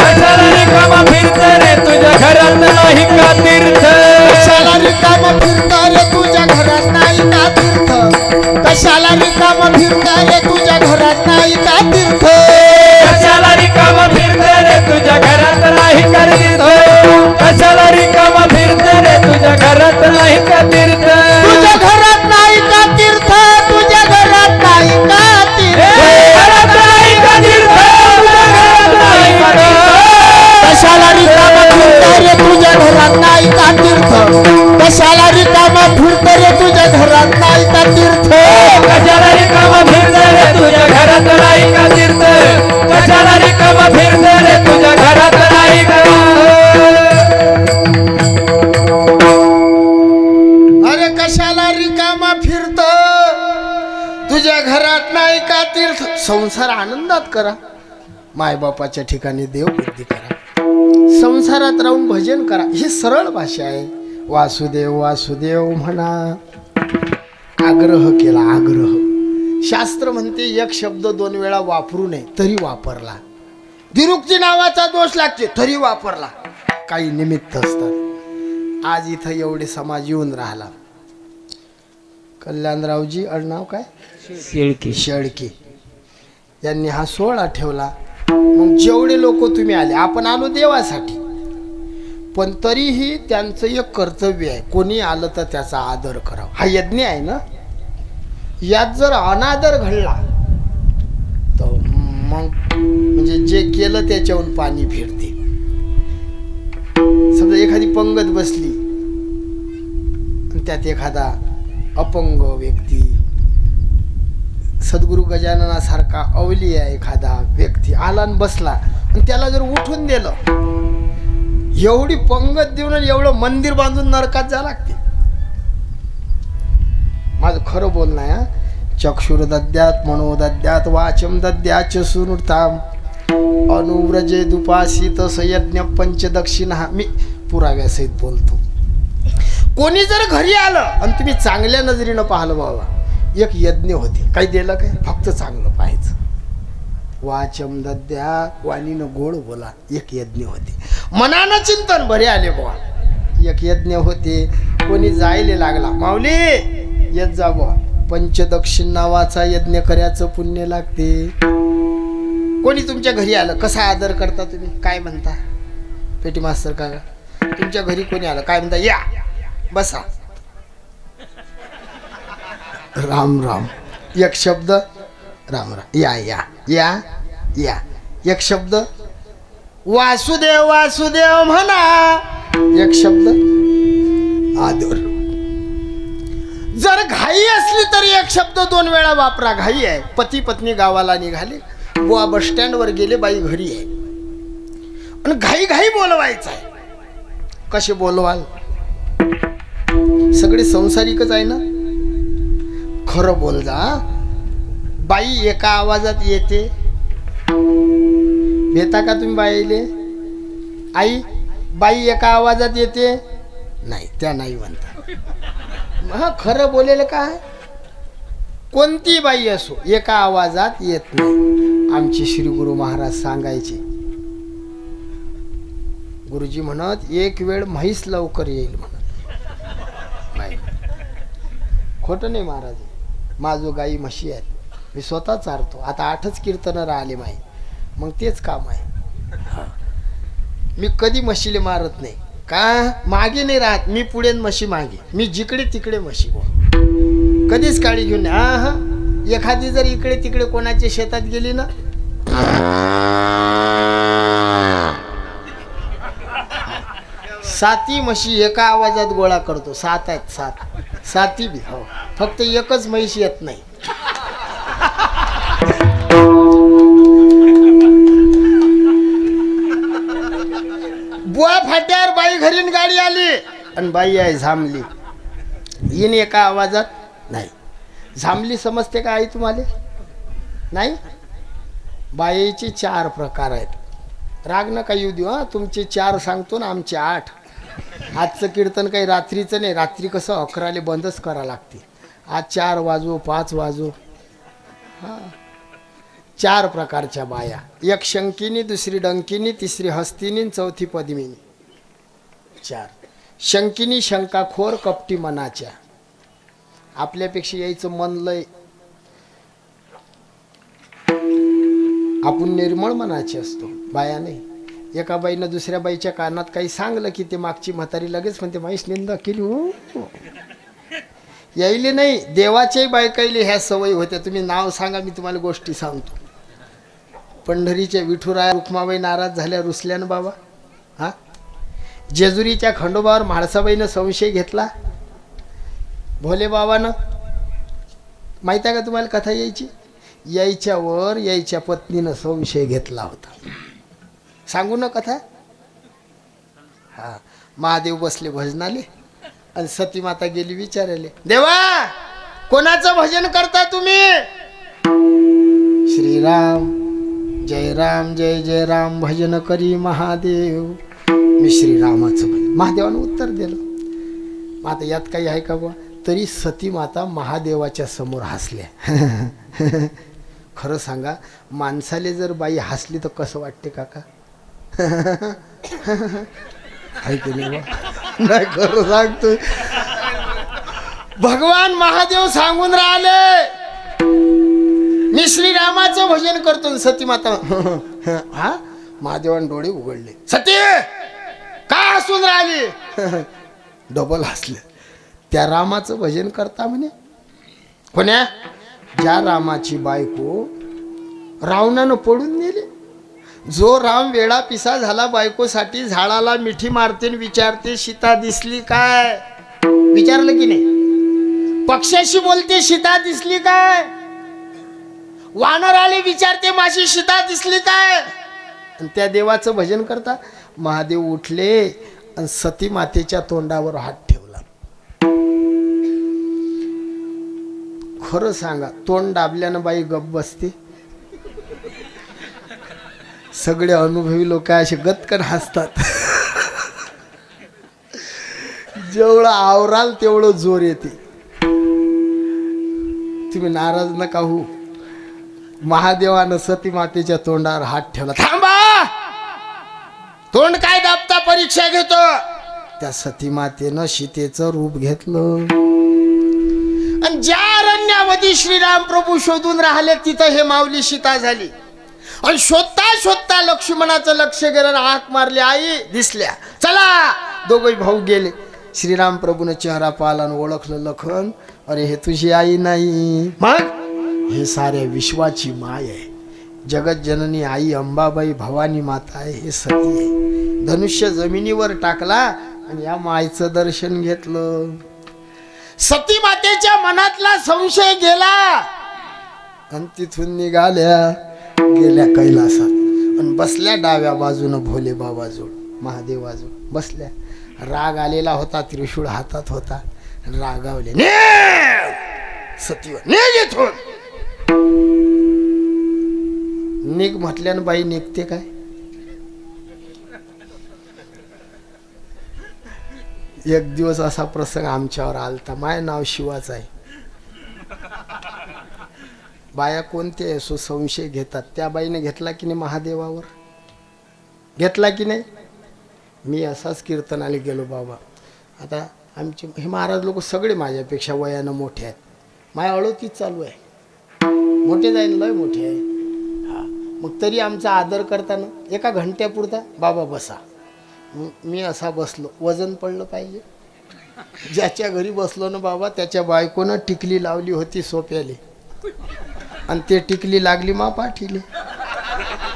कशाला रिकामा फिरता रे, तुझ्या घरात नाही का तीर्थ? कशाला रिकामा फिरता रे, तुझ्या घरात नाही का तीर्थ? कशाला रिकामा फिरता रे, तुझ्या घरात नाही का तीर्थ? कशाला रिकामा फिरता रे, तुझ्या घरात नाही का तीर्थ? कशाला रिकामा फिरता रे, तुझ्या घरात नाही का तीर्थ? तुझ्या घरात नाही का तीर्थ? तुझ्या घरात नाही का तीर्थ? घरात नाही का तीर्थ? तुझ्या घरात नाही का तीर्थ? कशाला रिकामा फिरता रे, तुझ्या घरात नाही का तीर्थ? कशाला रिकामा फिरता रे, तुझ्या घरात नाही का तीर्थ? कशाला रिकामा फिरता रे, तुझ्या घरात नाही का तीर्थ? कशाला रिकामा फिरता रे, तुझ्या घरात नाही का? अरे कशाला रिकामा फिरत, तुझ्या घरात नाही का तीर्थ? संसार आनंदात करा. मायबापाच्या ठिकाणी देव बुद्धी करा. संसारात राहून भजन करा. ही सरळ भाषा आहे. वासुदेव वासुदेव म्हणा. आग्रह केला, आग्रह. शास्त्र म्हणते एक शब्द 2 वेळा वापरू नये, तरी वापरला. दिरुक्ती नावाचा दोष लागते, तरी वापरला. काही निमित्त असतात. आज इथं एवढे समाज येऊन राहिला. कल्याणरावजी आडनाव काय? शेळके. शेळके यांनी हा सोहळा ठेवला. मग जेवढे लोक तुम्ही आले, आपण आलो देवासाठी, पण तरीही त्यांचं एक कर्तव्य आहे, कोणी आलं तर त्याचा आदर करावा. हा यज्ञ आहे ना. यात जर अनादर घडला तर मग म्हणजे जे केलं त्याच्याहून पाणी फिरते. समजा एखादी पंगत बसली आणि त्यात एखादा अपंग व्यक्ती, सद्गुरु गजाननासारखा अवलिया एखादा व्यक्ती आला आणि बसला आणि त्याला जर उठून दिलं, एवढी पंगत देऊन एवढं मंदिर बांधून नरकात जा लागते. माझं खरं बोलणं आहे. चक्षुर दद्यात मनोदद्यात वाचम दद्याच सुनुताम अनुव्रजे दुपासित सयज्ञ पंचदक्षिणा. मी पुराव्यासहित बोलतो. कोणी जर घरी आलं आणि तुम्ही चांगल्या नजरेनं पाहिलं बाबा, एक यज्ञ होते. काही दिलं काय, फक्त चांगलं पाहायचं. वाचम दद्या, वाणीनं गोड बोला. एक यज्ञ होते. मनानं चिंतन बरे आले बुवा. एक यज्ञ होते. कोणी जायले लागला, माऊली येत जा बुवा, पंचदक्षिण नावाचा यज्ञ करायचं पुण्य लागते. कोणी तुमच्या घरी आलं, कसा आदर करता तुम्ही, काय म्हणता? पेटी मास्तर काका, तुमच्या घरी कोणी आलं काय म्हणता? या बसा. राम राम एक शब्द, राम राम, या या या या एक शब्द, वासुदेव वासुदेव म्हणा एक शब्द, आदर. जर घाई असली तर एक शब्द 2 वेळा वापरा. घाई आहे, पती पत्नी गावाला निघाले, बुवा बस स्टँड वर गेले, बाई घरी आहे, आणि घाई घाई बोलवायचं आहे. कसे बोलवाल? सगळे संसारिकच आहे ना. खरं बोल जा. बाई एका आवाजात येते. भेटा का तुम्ही बाईले? आई बाई एका आवाजात येते? नाही, त्या नाही म्हणतात. हा खरं बोलेलं काय? कोणती बाई असो एका आवाजात येत नाही. आमचे श्री गुरु महाराज सांगायचे, गुरुजी म्हणत एक वेळ म्हैस लवकर येईल म्हणत. बाई खोटं नाही महाराज, माझो गाई म्हशी आहेत, मी स्वतः चारतो. आता 8च कीर्तनं राहिले माई, मग तेच काम आहे. मी कधी म्हशीले मारत नाही. का मागे नाही राहत मी, पुढे म्हशी मागे. मी जिकडे तिकडे म्हशी गो, कधीच काळी घेऊन. हा हा एखादी जर इकडे तिकडे कोणाच्या शेतात गेली ना, साती म्हशी एका आवाजात गोळा करतो. 7 आहेत, 7 साती बी. हो, फक्त एकच म्हैस येत नाही. बुवा फाट्यावर बाई घरीन गाडी आली आणि बाई आहे झांबली. येईन एका आवाजात नाही. झांबली समजते का आई तुम्हाला? नाही. बाईचे 4 प्रकार आहेत. राग नका येऊ देऊ. हा तुमचे 4 सांगतो ना, आमचे 8. आजचं कीर्तन काही रात्रीचं नाही. रात्री कसं 11ला बंदच करा लागते. आज 4 वाजो 5 वाजो. हा 4 प्रकारच्या बाया. एक शंकिनी, दुसरी डंकिनी, तिसरी हस्तिनी, चौथी पद्मिनी. 4. शंकिनी शंकाखोर कपटी मनाच्या. आपल्यापेक्षा यायचं मन लय. आपण निर्मळ मनाचे असतो, बाया नाही. एका बाईनं दुसऱ्या बाईच्या कानात काही सांगलं की ते मागची म्हातारी लगेच म्हणते माईस निंदा केली. हो यायले नाही. देवाच्याही बायकाईले ह्या सवयी होत्या. तुम्ही नाव सांगा, मी तुम्हाला गोष्टी सांगतो. पंढरीच्या विठुराया रुक्माबाई नाराज झाल्या, रुसल्यानं बाबा. हा जेजुरीच्या खंडोबावर म्हाळसाबाईनं संशय घेतला. भोले बाबानं, माहिती आहे का तुम्हाला कथा यायची? यायच्यावर यायच्या पत्नीनं संशय घेतला होता. सांगू ना कथा? हा महादेव बसले भजनाले आणि सती माता गेली विचारायले, देवा कोणाचं भजन करता तुम्ही? श्रीराम जय राम जय जय राम भजन करी महादेव. मी श्रीरामाचं भजन. महादेवानं उत्तर दिलं. मग आता यात काही आहे का बुवा? तरी सती माता महादेवाच्या समोर हसल्या. खरं सांगा, माणसाले जर बाई हसली तर कसं वाटते काका? ऐकू नाही नाही, खरं सांगतोय. भगवान महादेव सांगून राहिले मी श्रीरामाचं भजन करतो. सती माता हा महादेवान डोळे उघडले. सती का हसून राहिली? डबल हसले. त्या रामाचं भजन करता म्हणे. कोण्या? ज्या रामाची बायको रावणानं पडून नेली. जो राम वेळा पिसा झाला बायकोसाठी झाडाला मिठी मारते, विचारते सीता दिसली काय? विचारलं की नाही? पक्षाशी बोलते सीता दिसली काय? वानर आले विचारते माझी सीता दिसली काय? आणि त्या देवाचं भजन करता. महादेव उठले आणि सती मातेच्या तोंडावर हात ठेवला. खरं सांगा, तोंड दाबल्यानं बाई गप्प बसते? सगळे अनुभवी लोक असे गतकन हसतात. जेवढं आवराल तेवढं जोर येते. तुम्ही नाराज नका हो. महादेवानं सती मातेच्या तोंडावर हात ठेवला. थांबा, तोंड काय दाबता, परीक्षा घेतो. त्या सती मातेनं सीतेचं रूप घेतलं आणि ज्या अरण्यामध्ये श्रीराम प्रभू शोधून राहिले तिथं हे माऊली सीता झाली. आणि शोधता शोधता लक्ष्मणाचं लक्ष गेलं, हाक मारली, आई दिसल्या, चला. दोघे भाऊ गेले. श्रीराम प्रभूने चेहरा पाहिला आणि ओळखलं, लखन, अरे हे तुझी आई नाही, मग हे साऱ्या विश्वाची माय आहे. जगत जननी आई अंबाबाई भवानी माता आहे. हे सती आहे. धनुष्य जमिनीवर टाकला आणि या मायचं दर्शन घेतलं. सती मातेच्या मनातला संशय गेला आणि तिथून निघाल्या, गेल्या कैलासात आणि बसल्या डाव्या बाजूनं भोले बाबाजवळ, महादेवाजवळ बसल्या. राग आलेला होता, त्रिशूळ हातात होता. रागावले, सतीवर निघ इथून. निघ म्हटल्यानं बाई निघते काय? एक दिवस असा प्रसंग आमच्यावर आलता. माय नाव शिवाच आहे. बाया कोणते असो संशय घेतात. त्या बाईने घेतला की नाही महादेवावर, घेतला की नाही. मी असाच कीर्तनाला गेलो बाबा. आता आमचे हे महाराज लोक सगळे माझ्यापेक्षा वयानं मोठे आहेत. माझ्या अळोतीच चालू आहे. मोठे जाईल, लय मोठे आहे. हा, मग तरी आमचा आदर करताना एका घंट्यापुरता बाबा बसा. मी असा बसलो. वजन पडलं पाहिजे. ज्याच्या घरी बसलो ना बाबा, त्याच्या बायकोनं टिकली लावली होती सोप्याले आणि ते टिकली लागली मा पाठीले.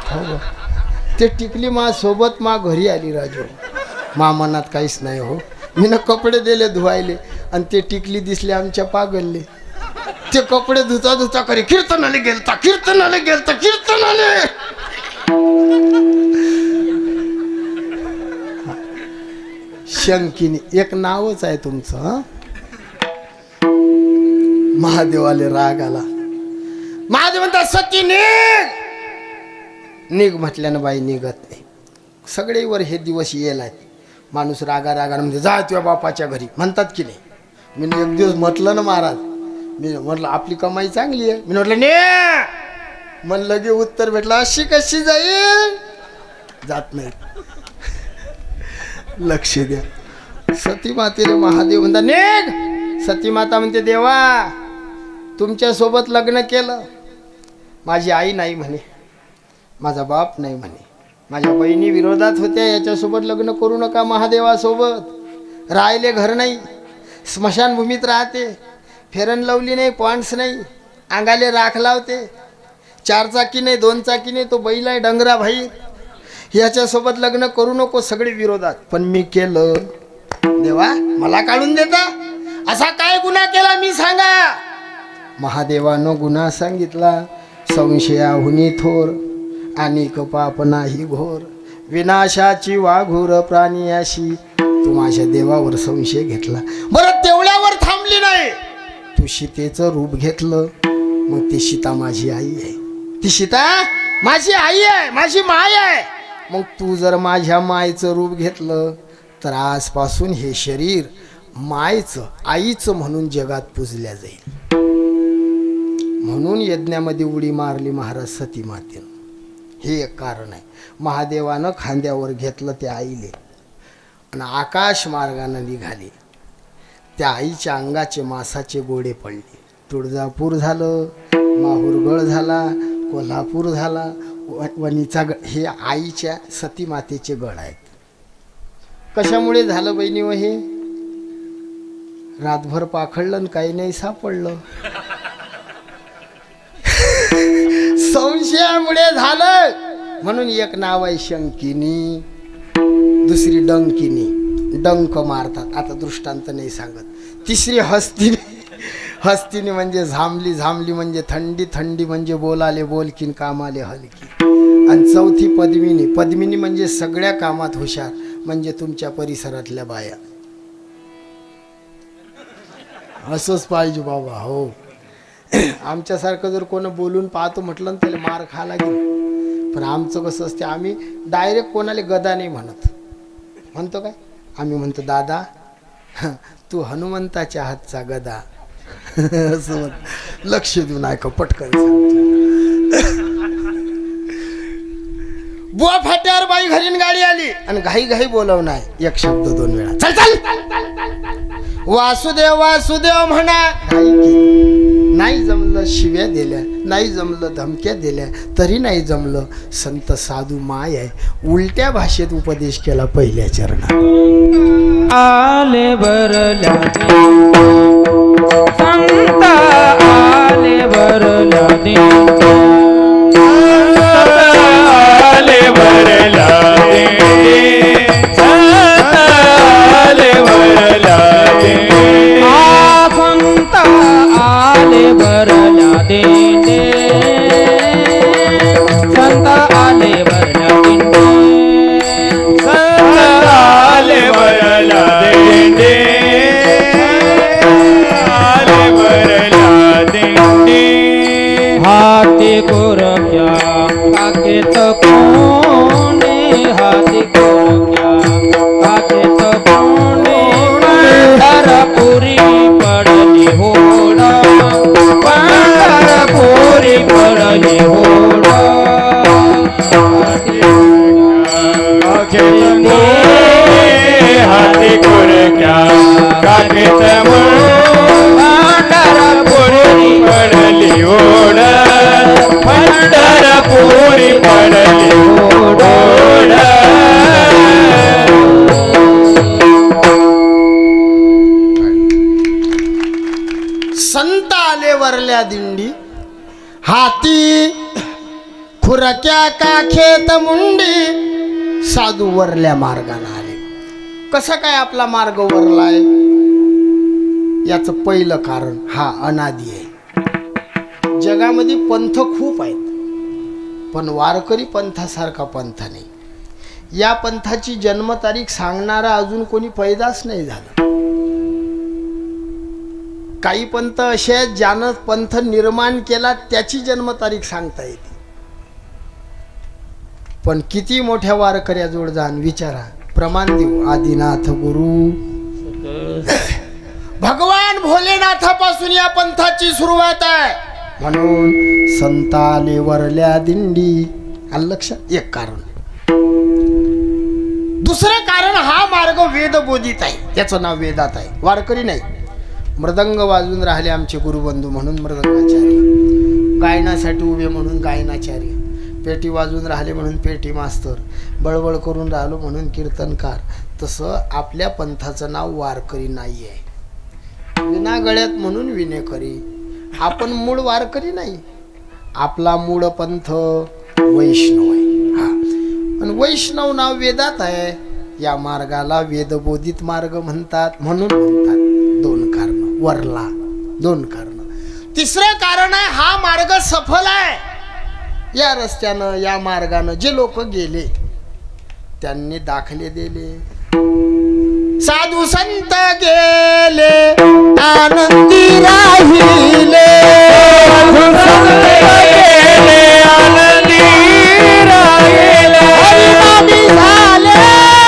हो, ते टिकली मा सोबत मा घरी आली. राजू मा मनात काहीच नाही हो. मी ना कपडे दिले धुवायले आणि ते टिकली दिसले आमच्या पागलले. ते कपडे धुता धुता करे, कीर्तनाले गेलता, कीर्तनाले गेलता, कीर्तनाले. शंकिनी एक नावच आहे तुमचं. महादेवाले राग आला. महादेव म्हणतात, सती निघ. निघ म्हटल्यानं बाई निघत नाही. सगळेवर हे दिवस येल आहेत. माणूस रागा म्हणजे जा तुझ्या बापाच्या घरी म्हणतात की नाही. मी एक दिवस म्हटलं ना महाराज, मी म्हटलं आपली कमाई चांगली आहे. मी म्हटलं ने मन लगे उत्तर भेटलं, अशी कशी जाईल, जात नाही. लक्ष द्या. सती मातेने महादेव म्हणता निघ. सती माता म्हणते, देवा तुमच्या सोबत लग्न केलं, माझी आई नाही म्हणे, माझा बाप नाही म्हणे, माझ्या बहिणी विरोधात होत्या, याच्यासोबत लग्न करू नका. महादेवासोबत राहिले घर नाही, स्मशानभूमीत राहते, फेरन लावली नाही, पॉइंट्स नाही, अंगाले राख लावते, 4 चाकी नाही 2 चाकी नाही, तो बैल आहे डंगरा भाई, याच्यासोबत लग्न करू नको. सगळे विरोधात. पण मी केलं. देवा मला काढून देता? असा काय गुन्हा केला मी सांगा. महादेवानं गुन्हा सांगितला. संशयाहुनी थोर अनेक पाप नाही घोर, विनाशाची वाघूर प्राणी अशी, तू माझ्या देवावर संशय घेतला. बरं तेवढ्यावर थांबली नाही, तू सीतेचं रूप घेतलं. मग ती सीता माझी आई आहे. ती सीता माझी आई आहे, माझी माय आहे. मग तू जर माझ्या मायचं रूप घेतलं तर आजपासून हे शरीर मायचं, आईचं म्हणून जगात पूजल्या जाईल. म्हणून यज्ञामध्ये उडी मारली महाराज सती मातेनं. हे एक कारण आहे. महादेवानं खांद्यावर घेतलं त्या आईले आणि आकाश मार्गानं निघाले. त्या आईच्या अंगाचे मासाचे गोडे पडले. तुळजापूर झालं, माहूरगड झाला, कोल्हापूर झाला, वणीचा गड, हे आईच्या सती मातेचे गड आहेत. कशामुळे झालं बहिणी व हे? रातभर पाखडलं काही नाही सापडलं. संशयामुळे झालं. म्हणून एक नाव आहे शंकिनी, दुसरी डंकिनी, डंक मारतात. आता दृष्टांत नाही सांगत. तिसरी हस्तिनी, हस्तिनी म्हणजे झांबली, झांबली म्हणजे थंडी, थंडी म्हणजे बोलाले बोलकीन कामाले हलकी. आणि चौथी पद्मिनी, पद्मिनी म्हणजे सगळ्या कामात हुशार, म्हणजे तुमच्या परिसरातल्या बाया. असंच पाहिजे बाबा. हो, आमच्यासारखं जर कोण बोलून पाहतो म्हटलं ना त्याला मार खा लागेल. पण आमचं कसं असते, आम्ही डायरेक्ट कोणाला गदा नाही म्हणतो काय, आम्ही म्हणतो दादा तू हनुमंताच्या हातचा गदा असं म्हणतो. लक्ष देऊन ऐका पटकन सांगतो. बुवा फाट्यावर बाई घरीन गाडी आली आणि घाई घाई बोलवणार, एक शब्द 2 वेळा चल चल वासुदेव वासुदेव म्हणा. नाही जमलं शिव्या दिल्या, नाही जमलं धमक्या दिल्या, तरी नाही जमलं. संत साधू माय आहे, उलट्या भाषेत उपदेश केला पहिल्या चरणात. आले भरल्या संत आले भरल्या आले भरल्या संत आले भरल्या संत आले भरल्या दिंडे संत आले भरल्या दिंडे संत आले भरल्या दिंडे आले भरल्या दिंडे. हाती गोरक्या काकेत कोणे हाती गोरक्या काकेत कोणे पंढरपुरी पडली होडा पंढरपुरी पडली होडा हाती गोरक्या काकेत पंढरपुरी पडली होडा पंढरपुरी पडली होडा. संत आले वरल्या दिंडी हाती खुरक्या काखेत मुंडी साधू वरल्या मार्गाने आले. कसा काय आपला मार्ग वरलाय, याचं पहिलं कारण हा अनादी आहे. जगामध्ये पंथ खूप आहेत, पण वारकरी पंथासारखा पंथ नाही. या पंथाची जन्मतारीख सांगणारा अजून कोणी पैदाच नाही झालं. काही पंथ असे आहेत ज्यानं पंथ निर्माण केला, त्याची जन्मतारीख सांगता येते. पण किती मोठ्या वारकऱ्याजवळ जाण विचारा, प्रमाण देऊ. आदिनाथ गुरु भगवान भोलेनाथापासून या पंथाची सुरुवात आहे. म्हणून संत आले वरल्या दिंडी. आलं लक्षात? एक कारण. दुसरं कारण, हा मार्ग वेदबोधित आहे, त्याचं नाव वेदात आहे, वारकरी नाही. मृदंग वाजून राहिले आमचे गुरुबंधू म्हणून मृदंगाचार्य, गायनासाठी उभे म्हणून गायनाचार्य, पेटी वाजून राहिले म्हणून पेटी मास्तर, बळबळ करून राहिलो म्हणून कीर्तनकार. तसं आपल्या पंथाचं नाव वारकरी नाही आहे. विना गळ्यात म्हणून विनेकरी. आपण मूळ वारकरी नाही, आपला मूळ पंथ वैष्णव आहे. हा, पण वैष्णव नाव वेदात आहे. या मार्गाला वेदबोधित मार्ग म्हणतात. म्हणून म्हणतात. 2 कारण वरला, 2 कारण. तिसरं कारण आहे, हा मार्ग सफल आहे. या रस्त्यानं या मार्गानं जे लोक गेले त्यांनी दाखले दिले. साधू संत गेले आनंदी राहिले, आनंदी राहिले, हरिनामी झाले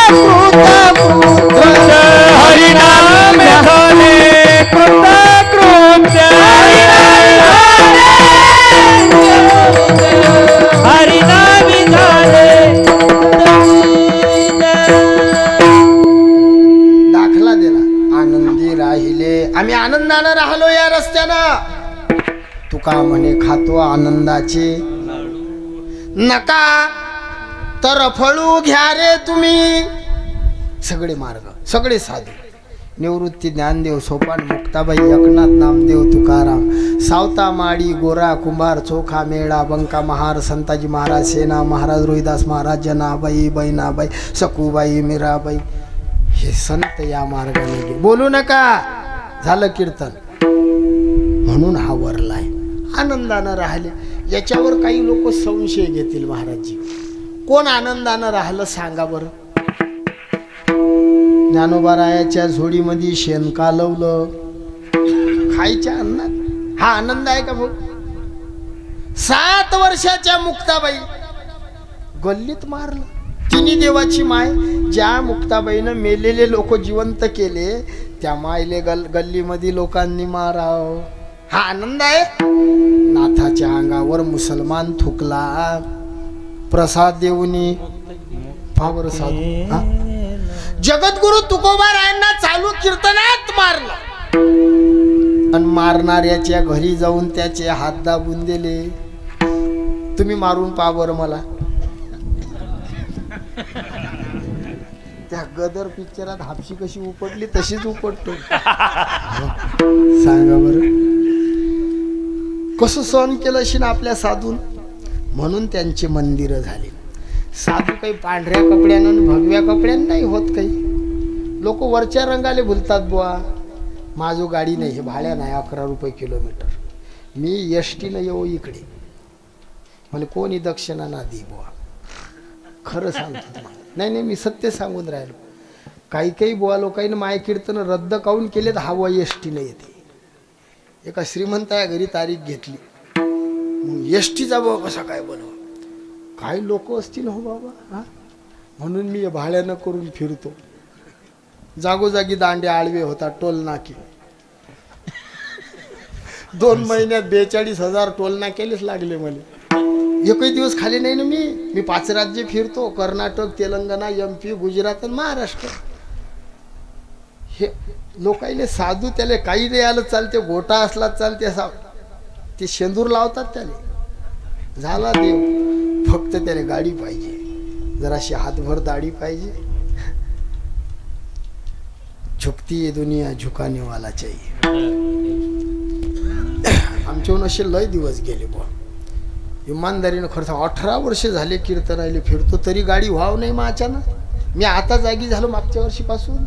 कृतकृत्य, हरिनामी झाले कृतकृत्य, हरिनामी झाले. दाखला दिला, आनंदी राहिले. आम्ही आनंदानं राहिलो या रस्त्यानं. तुका म्हणे खातो आनंदाचे नका तर फळू घ्या रे तुम्ही. सगळे मार्ग, सगळे साधू, निवृत्ती ज्ञानदेव, सोपान मुक्ताबाई, एकनाथ नामदेव, तुकाराम, सावता माडी, गोरा कुंभार, चोखा मेळा, बंका महार, संताजी महाराज, सेना महाराज, रोहिदास महाराज, जनाबाई, बहिणाबाई, सखूबाई, मीराबाई, हे संत या मार्गाने गेले. बोलू नका, झालं कीर्तन. म्हणून हा वरलाय. आनंदानं राहिले. याच्यावर काही लोक संशय घेतील, महाराजजी कोण आनंदानं राहिलं सांगा बरं. ज्ञानोबारायाच्या झोडीमध्ये शेण कालवलं, खायच्या अन्नात हा आनंद आहे का भाऊ? 7 वर्षाच्या मुक्ताबाई गल्लीत मारलं. तिन्ही देवाची माय, ज्या मुक्ताबाईनं मेलेले लोक जिवंत केले त्या मायले गल्लीमध्ये लोकांनी माराव. हा आनंद आहे. नाथाच्या अंगावर मुसलमान थुकला, प्रसाद देऊनी फावर साधू. जगद्गुरु तुकोबारायांना चालू कीर्तनात मारलं आणि मारणाऱ्याच्या घरी जाऊन त्याचे हात दाबून दिले. तुम्ही मारून पहा बरं मला. त्या गदर पिक्चरात हापशी कशी उपटली तशीच उपटतो. सांगा बरं कसं सहन केलं अशी ना आपल्या साधून. म्हणून त्यांचे मंदिर झाले. साधू काही पांढऱ्या कपड्यानं भगव्या कपड्यानं नाही होत. काही लोक वरच्या रंगाले भुलतात. बुवा माझो गाडी नाही, हे भाड्या नाही, 11 रुपये किलोमीटर. मी एसटीनं येऊ इकडे, मला कोणी दक्षिणा ना दे बुवा. खरं सांगतो तुम्हाला. नाही नाही, मी सत्य सांगून राहिलो. काही काही बुवा लोकांनी माय कीर्तन रद्द काऊन केले तर हवा एसटीनं येते. एका श्रीमंताया घरी तारीख घेतली, मग एसटीचा बुवा कसा काय बनव. काही लोक असतील हो बाबा. हा म्हणून मी भाड्यानं करून फिरतो. जागोजागी दांडे आळवे होता, टोल नाके. 2 महिन्यात 42,000 टोल नाकेलेच लागले मला. एकही दिवस खाली नाही ना मी 5 राज्य फिरतो. कर्नाटक, तेलंगणा, MP, गुजरात आणि महाराष्ट्र. हे लोकाईले साधू त्याला काही नाही आलं चालते, गोटा असला चालते, ते शेंदूर लावतात त्याला. झाला देव. फक्त त्याला गाडी पाहिजे, जराशी हातभर दाढी पाहिजे. झुकती ये दुनिया झुकाने वाला चाहिए. आमच्याहून असे लय दिवस गेले बुवा. इमानदारीनं खर्च 18 वर्ष झाले कीर्तनाले फिरतो, तरी गाडी व्हाव नाही. मग अचानक मी आता जागी झालो मागच्या वर्षीपासून.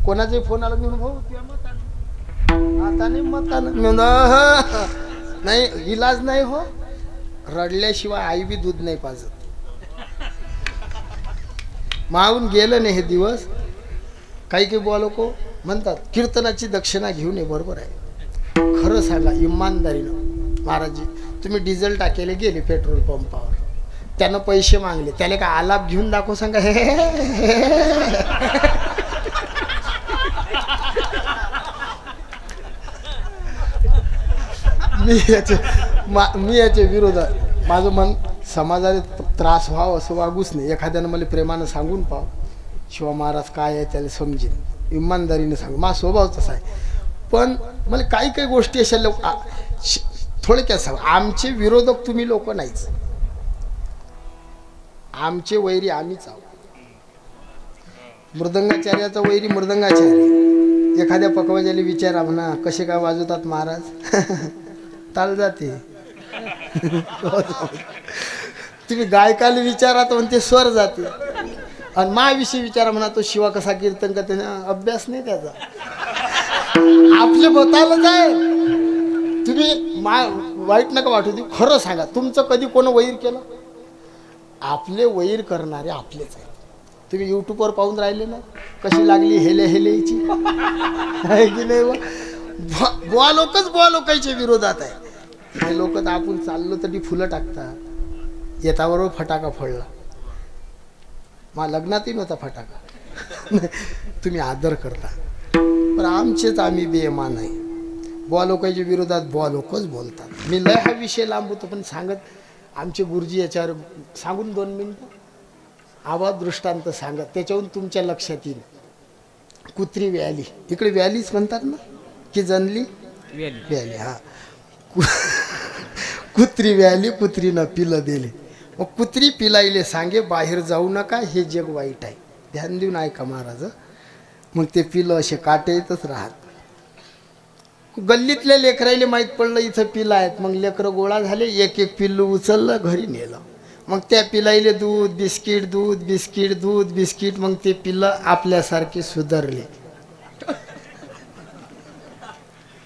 कोणाचाही फोन आला मी भाऊ तुझ्या मतानं, आता नाही मतानं. नाही इलाज नाही हो. रडल्याशिवाय आई बी दूध नाही पाजत. मागून गेलं नाही हे दिवस. काही काही बुवा लोक म्हणतात कीर्तनाची दक्षिणा घेऊन ये. बरोबर आहे. खरं सांगा इमानदारीनं, महाराजजी तुम्ही डिझेल टाकायला गेले पेट्रोल पंपावर, त्यानं पैसे मागले, त्याला काय आलाप घेऊन दाखव सांगा. मी याच्या विरोधात. माझं मन समाजाला त्रास व्हावं असं वागूच नाही. एखाद्यानं मला प्रेमानं सांगून पाव शिवा महाराज काय आहे त्याला समजेल. इमानदारीने सांग, माझा स्वभाव तसा आहे. पण मला काही काही गोष्टी अशा लोक थोडक्यात सांग. आमचे विरोधक तुम्ही लोक नाहीच, आमचे वैरी आम्हीच आहोत. मृदंगाचार्याचा वैरी मृदंगाचार्य. एखाद्या पकवाजाला विचारा म्हणा कसे काय वाजवतात महाराज, ताल जाते. तुम्ही गायकाला विचारा तर म्हणते स्वर जाते. आणि माझ्याविषयी विचारा म्हणा तो शिवा कसा कीर्तन करते, अभ्यास नाही त्याचा. आपले बतायला जाय. तुम्ही वाईट नका वाटू देऊ. खरं सांगा तुमचं कधी कोण वैर केलं? आपले वैर करणारे आपलेच आहे. तुम्ही यूट्यूबवर पाहून राहिले ना कशी लागली हेले हेलेची आहे की नाही. बुवा लोकच बुवा लोकांच्या विरोधात आहे. हे लोक तर आपण चाललो तरी फुलं टाकतात. येताबरोबर फटाका फोडला. लग्नातही नव्हता फटाका. तुम्ही आदर करता. पण आमचेच आम्ही बेमान आहे. बुवा लोकांच्या विरोधात बुवा लोकच बोलतात. मी लय हा विषय लांबवतो पण सांगत. आमचे गुरुजी याच्यावर सांगून 2 मिनिटं आवाज दृष्टांत सांगत, त्याच्याहून तुमच्या लक्षात येईल. कुत्री व्याली, इकडे व्यालीच म्हणतात ना की जनली व्याली. हा कुत्री व्याली, कुत्रीनं पिलं दिले. मग कुत्री पिलाईले सांगे बाहेर जाऊ नका, हे जग वाईट आहे. ध्यान देऊन ऐका महाराज. मग ते पिलं असे काटे येतच राहत. गल्लीतल्या लेकराईले माहीत पडलं इथं पिलं आहेत. मग लेकरं गोळा झाले, एक एक पिल्लू उचललं घरी नेलं. मग त्या पिलाईले दूध बिस्किट, दूध बिस्किट, दूध बिस्किट. मग ते पिल्लं आपल्यासारखे सुधारले.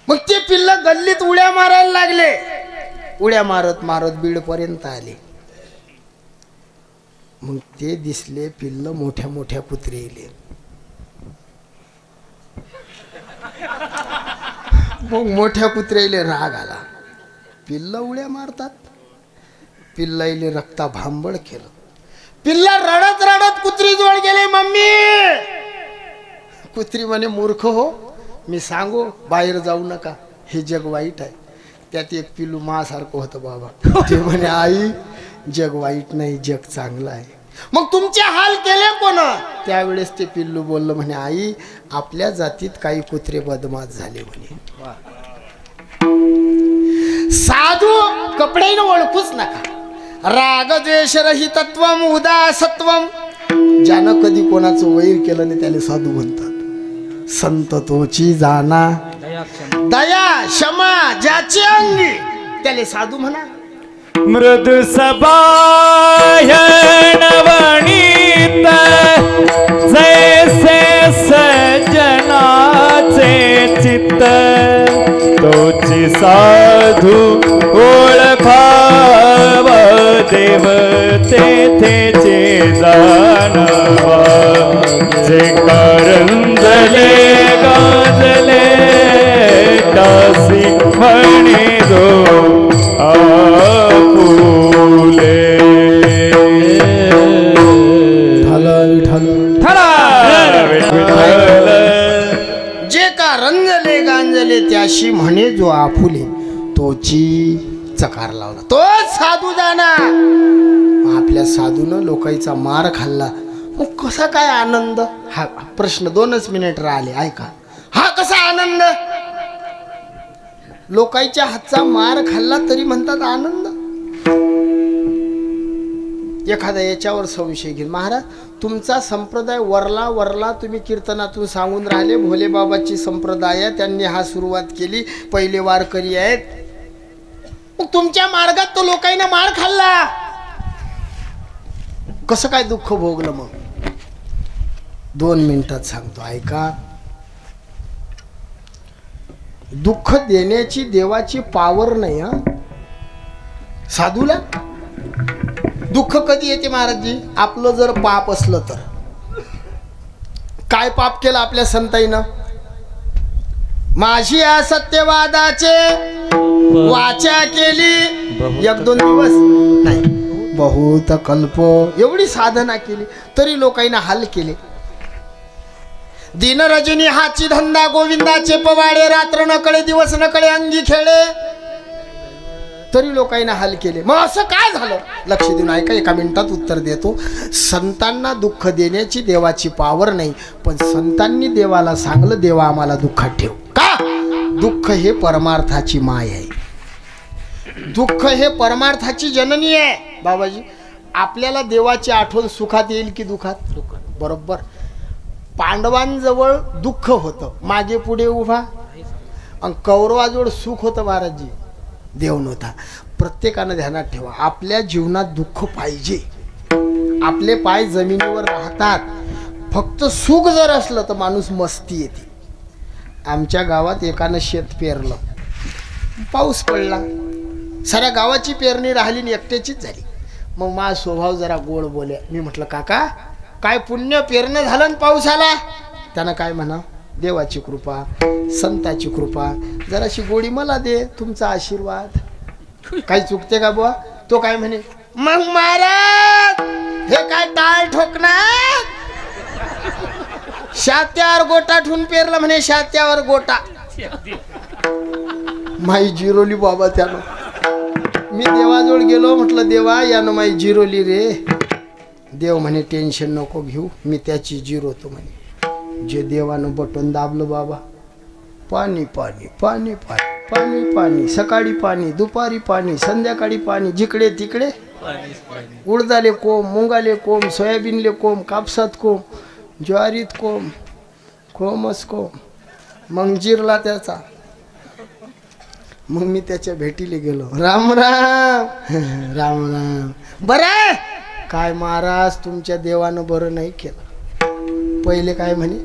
मग ते पिल्लं गल्लीत उड्या मारायला लागले. उड्या मारत मारत बीडपर्यंत आले. मग ते दिसले पिल्लं मोठ्या मोठ्या कुत्रेले. मग मोठ्या कुत्रेले राग आला. पिल्लं उड्या मारतात. पिल्लाईले रक्ता भांबळ केलं. पिल्ला रडत रडत कुत्री जवळ गेले, मम्मी. कुत्री म्हणे, मूर्ख हो, मी सांगू बाहेर जाऊ नका, हे जग वाईट आहे. त्यात एक पिल्लू मासारखं होतं बाबा. ते म्हणे, आई जग वाईट नाही, जग चांगलं आहे. मग तुमचे हाल केले कोण? त्यावेळेस ते पिल्लू बोललं म्हणे, आई आपल्या जातीत काही कुत्रे बदमाश झाले म्हणे. साधू कपड्याने ओळखूच नका. राग द्वेष रहितत्वम उदासत्वम. ज्यानं कधी कोणाचं वैर केलं नाही त्याला साधू म्हणतात. संत तोची जाना दया क्षमा ज्याचे अंगी त्याला साधू म्हणा. मृदु सबायण वणित जैसे सजनाचे चित्त तोची साधू ओळखाव देव तेथेचे जाणवा. जे करंजले गाजले दासी म्हणे जो आपुले. जे का रंजले गांजले त्याशी म्हणे जो आपुले. तोची चकार लावला तोच साधू जाना. आपल्या साधूनं लोकांचा मार खाल्ला, मग कसा काय आनंद? हा प्रश्न 2च मिनिट राहिले, ऐका. हा कसा आनंद? लोकांच्या हातचा मार खाल्ला तरी म्हणतात आनंद. एखादा याच्यावर संशय घेईल, महाराज तुमचा संप्रदाय वरला वरला तुम्ही कीर्तनातून सांगून राहिले, भोले बाबाची संप्रदाय त्यांनी हा सुरुवात केली, पहिले वारकरी आहेत. मग तुमच्या मार्गात तो लोकांना मार खाल्ला, कसं काय दुःख भोगलं? मग 2 मिनिटात सांगतो, ऐका. दुःख देण्याची देवाची पावर नाही. हा साधूला दुःख कधी येते महाराजजी? आपलं जर पाप असलं तर. काय पाप केलं आपल्या संताईनं? माझी या सत्यवादाचे वाचा केली 1-2 दिवस नाही, बहुत कल्प एवढी साधना केली तरी लोकांना हाल केले. दिन रजनी हाची धंदा गोविंदाचे पवाडे, रात्र न कळे दिवस न कळे अंगी खेळे, तरी लोकांना हाल केले. मग असं काय झालं? लक्ष देऊन ऐका, 1 मिनिटात उत्तर देतो. संतांना दुःख देण्याची देवाची पावर नाही, पण संतांनी देवाला सांगलं, देवा आम्हाला दुःखात ठेव. का? दुःख हे परमार्थाची माय आहे. दुःख हे परमार्थाची जननी आहे. बाबाजी आपल्याला देवाची आठवण सुखात येईल की दुःखात? बरोबर. पांडवांजवळ दुःख होतं, मागे पुढे उभा, आणि कौरवाजवळ सुख होतं महाराजजी, देव नव्हता. प्रत्येकानं ध्यानात ठेवा, आपल्या जीवनात दुःख पाहिजे. आपले पाय जमिनीवर राहतात. फक्त सुख जर असलं तर माणूस मस्ती येते. आमच्या गावात एकानं शेत पेरलं, पाऊस पडला, साऱ्या गावाची पेरणी राहिली आणि एकट्याचीच झाली. मग माझा स्वभाव जरा गोड बोले. मी म्हटलं, काका काय पुण्य, पेरणं झालं आणि पाऊस आला? त्यानं काय म्हणा, देवाची कृपा, संताची कृपा, जराशी गोडी मला दे, तुमचा आशीर्वाद. काही चुकते का बुवा? तो काय म्हणे, मग महाराज हे काय टाळ ठोकणार? शात्यावर गोटा ठेवून पेरला म्हणे, शात्यावर गोटा. माई जिरोली बाबा त्यानं. मी देवाजवळ गेलो, म्हटलं देवा यानं माई जिरोली रे. देव म्हणे टेन्शन नको घेऊ, मी त्याची जिरोतो म्हणे. जे देवानं बटन दाबलं बाबा, पाणी पाणी पाणी पाणी पाणी पाणी, सकाळी पाणी, दुपारी पाणी, संध्याकाळी पाणी, जिकडे तिकडे उडदाले कोंब, मुंगाले कोंब, सोयाबीनले कोंब, कापसात कोंब, ज्वारीत कोंब, कोंबच कोंब. मग जिरला त्याचा. मग मी त्याच्या भेटीला गेलो. राम राम राम राम. बरं काय महाराज तुमच्या देवानं बरं नाही केलं. पहिले काय म्हणे,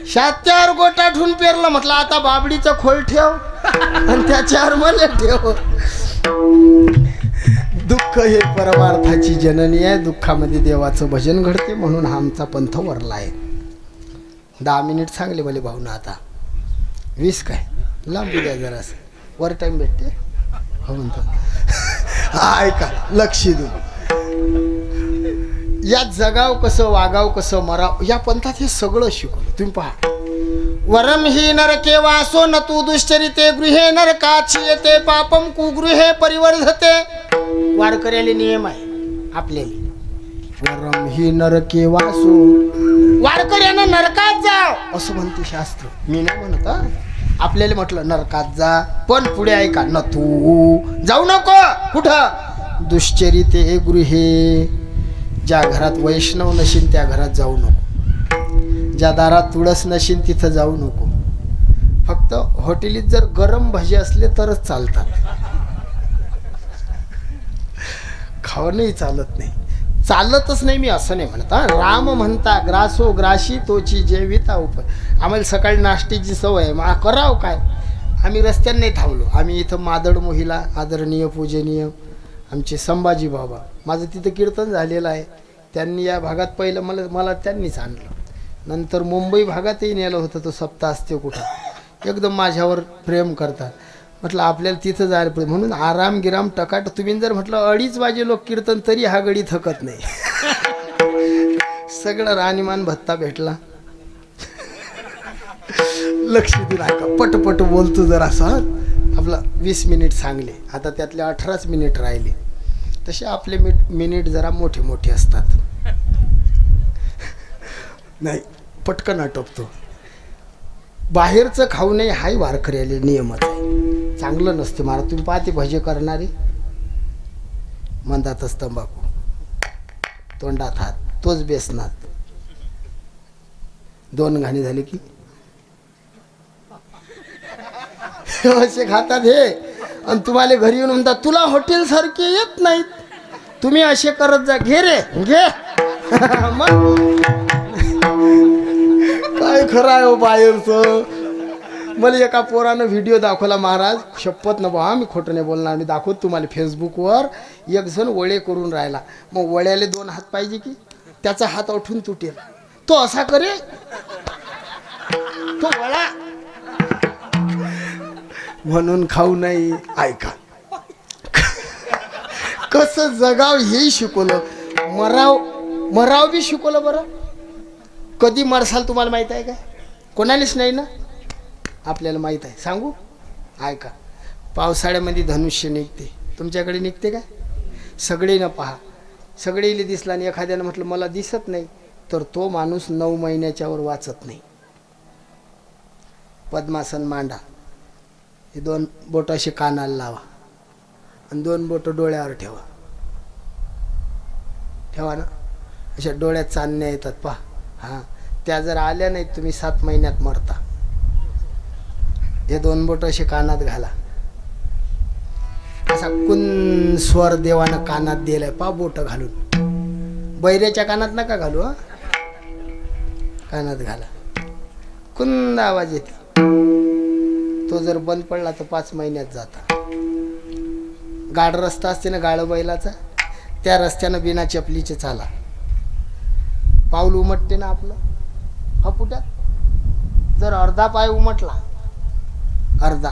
शात्यावर गोटा ठेवून पेरलं. म्हटलं आता बाबडीचा खोल ठेव आणि त्याच्यावर मला ठेव. दुःख हे परमार्थाची जननी आहे. दुःखामध्ये देवाचं भजन घडते, म्हणून हा आमचा पंथ वरला आहे. 10 मिनिट सांगले मला भावना, आता 20 काय लांबू द्या जरासं, वर टाइम भेटते हो म्हणतो. ऐका लक्ष देऊ. यात जगाव कसं, वागाव कसं, मराव, या पंथात हे सगळं शिकवलं. तुम्ही पहा, वरम ही नरके वासो न तू दुश्चरिते गृहे नरकाची येते पापम कुगृहे परिवर्धते. वारकऱ्याले नियम आहे आपल्याला. वरम ही नरके वासो, वारकऱ्यानं नरकात जा असं म्हणते शास्त्र. मी नाही म्हणत हा. आपल्याला म्हटलं नरकात जा, पण पुढे ऐका, न तू जाऊ नको. कुठं? दुश्चरिते गृहे, ज्या घरात वैष्णव नशीन त्या घरात जाऊ नको. ज्या दारात तुळस नशीन तिथं जाऊ नको. फक्त हॉटेलीत जर गरम भजे असले तरच चालतात, खावणंही चालत नाही. चालतच नाही मी असं नाही म्हणत हा. राम म्हणता ग्रासो ग्राशी तोची जेविता उप. आम्हाला सकाळी नाश्त्याची सवय आहे, करावं काय. आम्ही रस्त्याने नाही थांबलो. आम्ही इथं मादड मोहिला आदरणीय पूजनीय आमचे संभाजी बाबा, माझं तिथं कीर्तन झालेलं आहे. त्यांनी या भागात पहिलं मला त्यांनीच आणलं. नंतर मुंबई भागातही नेलं होतं. तो सप्ताह असते कुठं, एकदम माझ्यावर प्रेम करतात. म्हटलं आपल्याला तिथं जायला पाहिजे म्हणून आराम गिराम टकाट. तुम्ही जर म्हटलं 2:30 वाजे लोक कीर्तन, तरी हा गडी थकत नाही. सगळं राणीमान भत्ता भेटला. लक्ष देऊ नका, पटपट बोलतो जर असं. आपला 20 मिनिट सांगले, आता त्यातले 18च मिनिट राहिले. तसे आपले मिनिट जरा मोठे मोठे असतात. नाही, पटकन आटोपतो. बाहेरचं खाऊ नये हाही वारकऱ्याले नियमच आहे. चांगलं नसते महाराज. तुम्ही पाहते भजे करणारे मंदातच तंबाखू, तोंडात हात, तोच बेसनात 2 घाणी झाले की असे खातात हे. आणि तुम्हाला घरी येऊन म्हणतात तुला हॉटेल सारखे येत नाहीत, तुम्ही असे करत जा. घे रे घे. मग काय खरं आहे हो बाहेरचं. मला एका पोरानं व्हिडिओ दाखवला महाराज, शपथ न बा मी खोटं नाही बोलणार, मी दाखवत तुम्हाला फेसबुकवर. एक जण वळे करून राहिला. मग वळ्याले 2 हात पाहिजे की, त्याचा हात उठून तुटेल. तो असा करे, तो वळा. म्हणून खाऊ नाही. ऐका कसं जगाव हेही शिकवलं, मराव बी शिकवलं. बरं कधी मरसाल तुम्हाला माहीत आहे काय? कोणालाच नाही ना, आपल्याला माहीत आहे. सांगू ऐका, पावसाळ्यामध्ये धनुष्य निघते. तुमच्याकडे निघते काय? सगळे न पहा, सगळेले दिसला आणि एखाद्यानं म्हटलं मला दिसत नाही, तर तो माणूस 9 महिन्याच्यावर वाचत नाही. पद्मासन मांडा, हे 2 बोट असे कानाला लावा आणि 2 बोट डोळ्यावर ठेवा. ठेवा ना, अशा डोळ्यात चांदण्या येतात पहा. हां, त्या जर आल्या नाहीत तुम्ही 7 महिन्यात मरता. हे 2 बोट असे कानात घाला. असा कुन स्वर देवानं कानात दिलाय पहा, बोट घालून. बैऱ्याच्या कानात नका घालू हा, कानात घाला. कुंद आवाज येते. तो जर बंद पडला तर 5 महिन्यात जाता. गाड रस्ता असते ना गाड बैलाचा, त्या रस्त्यानं बिना चपलीचे चाला. पाऊल उमटते ना आपलं फपुट्यात. जर अर्धा पाय उमटला, अर्धा,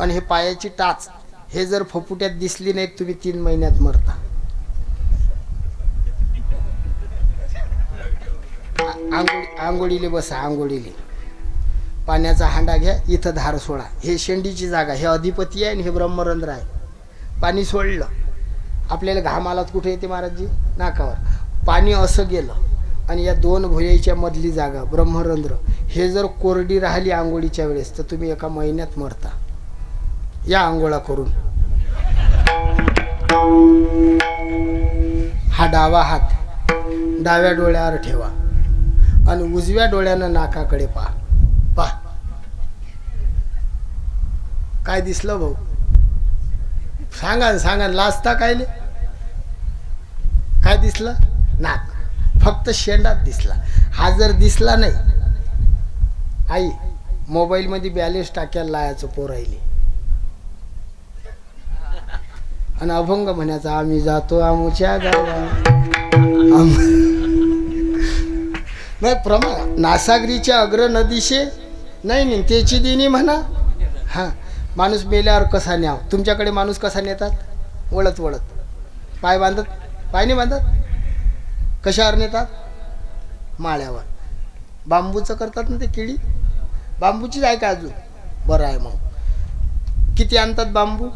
आणि हे पायाची टाच हे जर फपुट्यात दिसली नाही, तुम्ही 3 महिन्यात मरता. आंघोळीले बसा. आंघोळीले पाण्याचा हांडा घ्या, इथं धार सोडा. हे शेंडीची जागा, हे अधिपती आहे आणि हे ब्रह्मरंध्र आहे. पाणी सोडलं, आपल्याला घाम आलात कुठे येते महाराजजी? नाकावर. पाणी असं गेलं आणि या 2 भुयाच्या मधली जागा ब्रह्मरंध्र हे जर कोरडी राहिली आंघोळीच्या वेळेस, तर तुम्ही 1 महिन्यात मरता. या आंघोळा करून. हा डावा हात डाव्या डोळ्यावर ठेवा आणि उजव्या डोळ्यानं नाकाकडे पहा. पहा काय दिसलं भाऊ? सांगा सांगा, लाजता कायले? काय दिसलं? नाक. फक्त शेंडात दिसला. हा जर दिसला नाही, आई मोबाईलमध्ये बॅलेन्स टाक्याला लायाचं पोरायले आणि अभंग म्हणायचा, आम्ही जातो आमुच्या गावा. नाही प्रमा नासागरीच्या अग्र नदीशे नाही नाही त्याची दिनी म्हणा. हां, माणूस मेल्यावर कसा न्याव? तुमच्याकडे माणूस कसा नेतात? वळत वळत, पाय बांधत, पाय नाही बांधत. कशावर नेतात? माळ्यावर. बांबूचं करतात ना ते केळी, बांबूचीच आहे का अजून? बरं आहे. मग किती आणतात बांबू?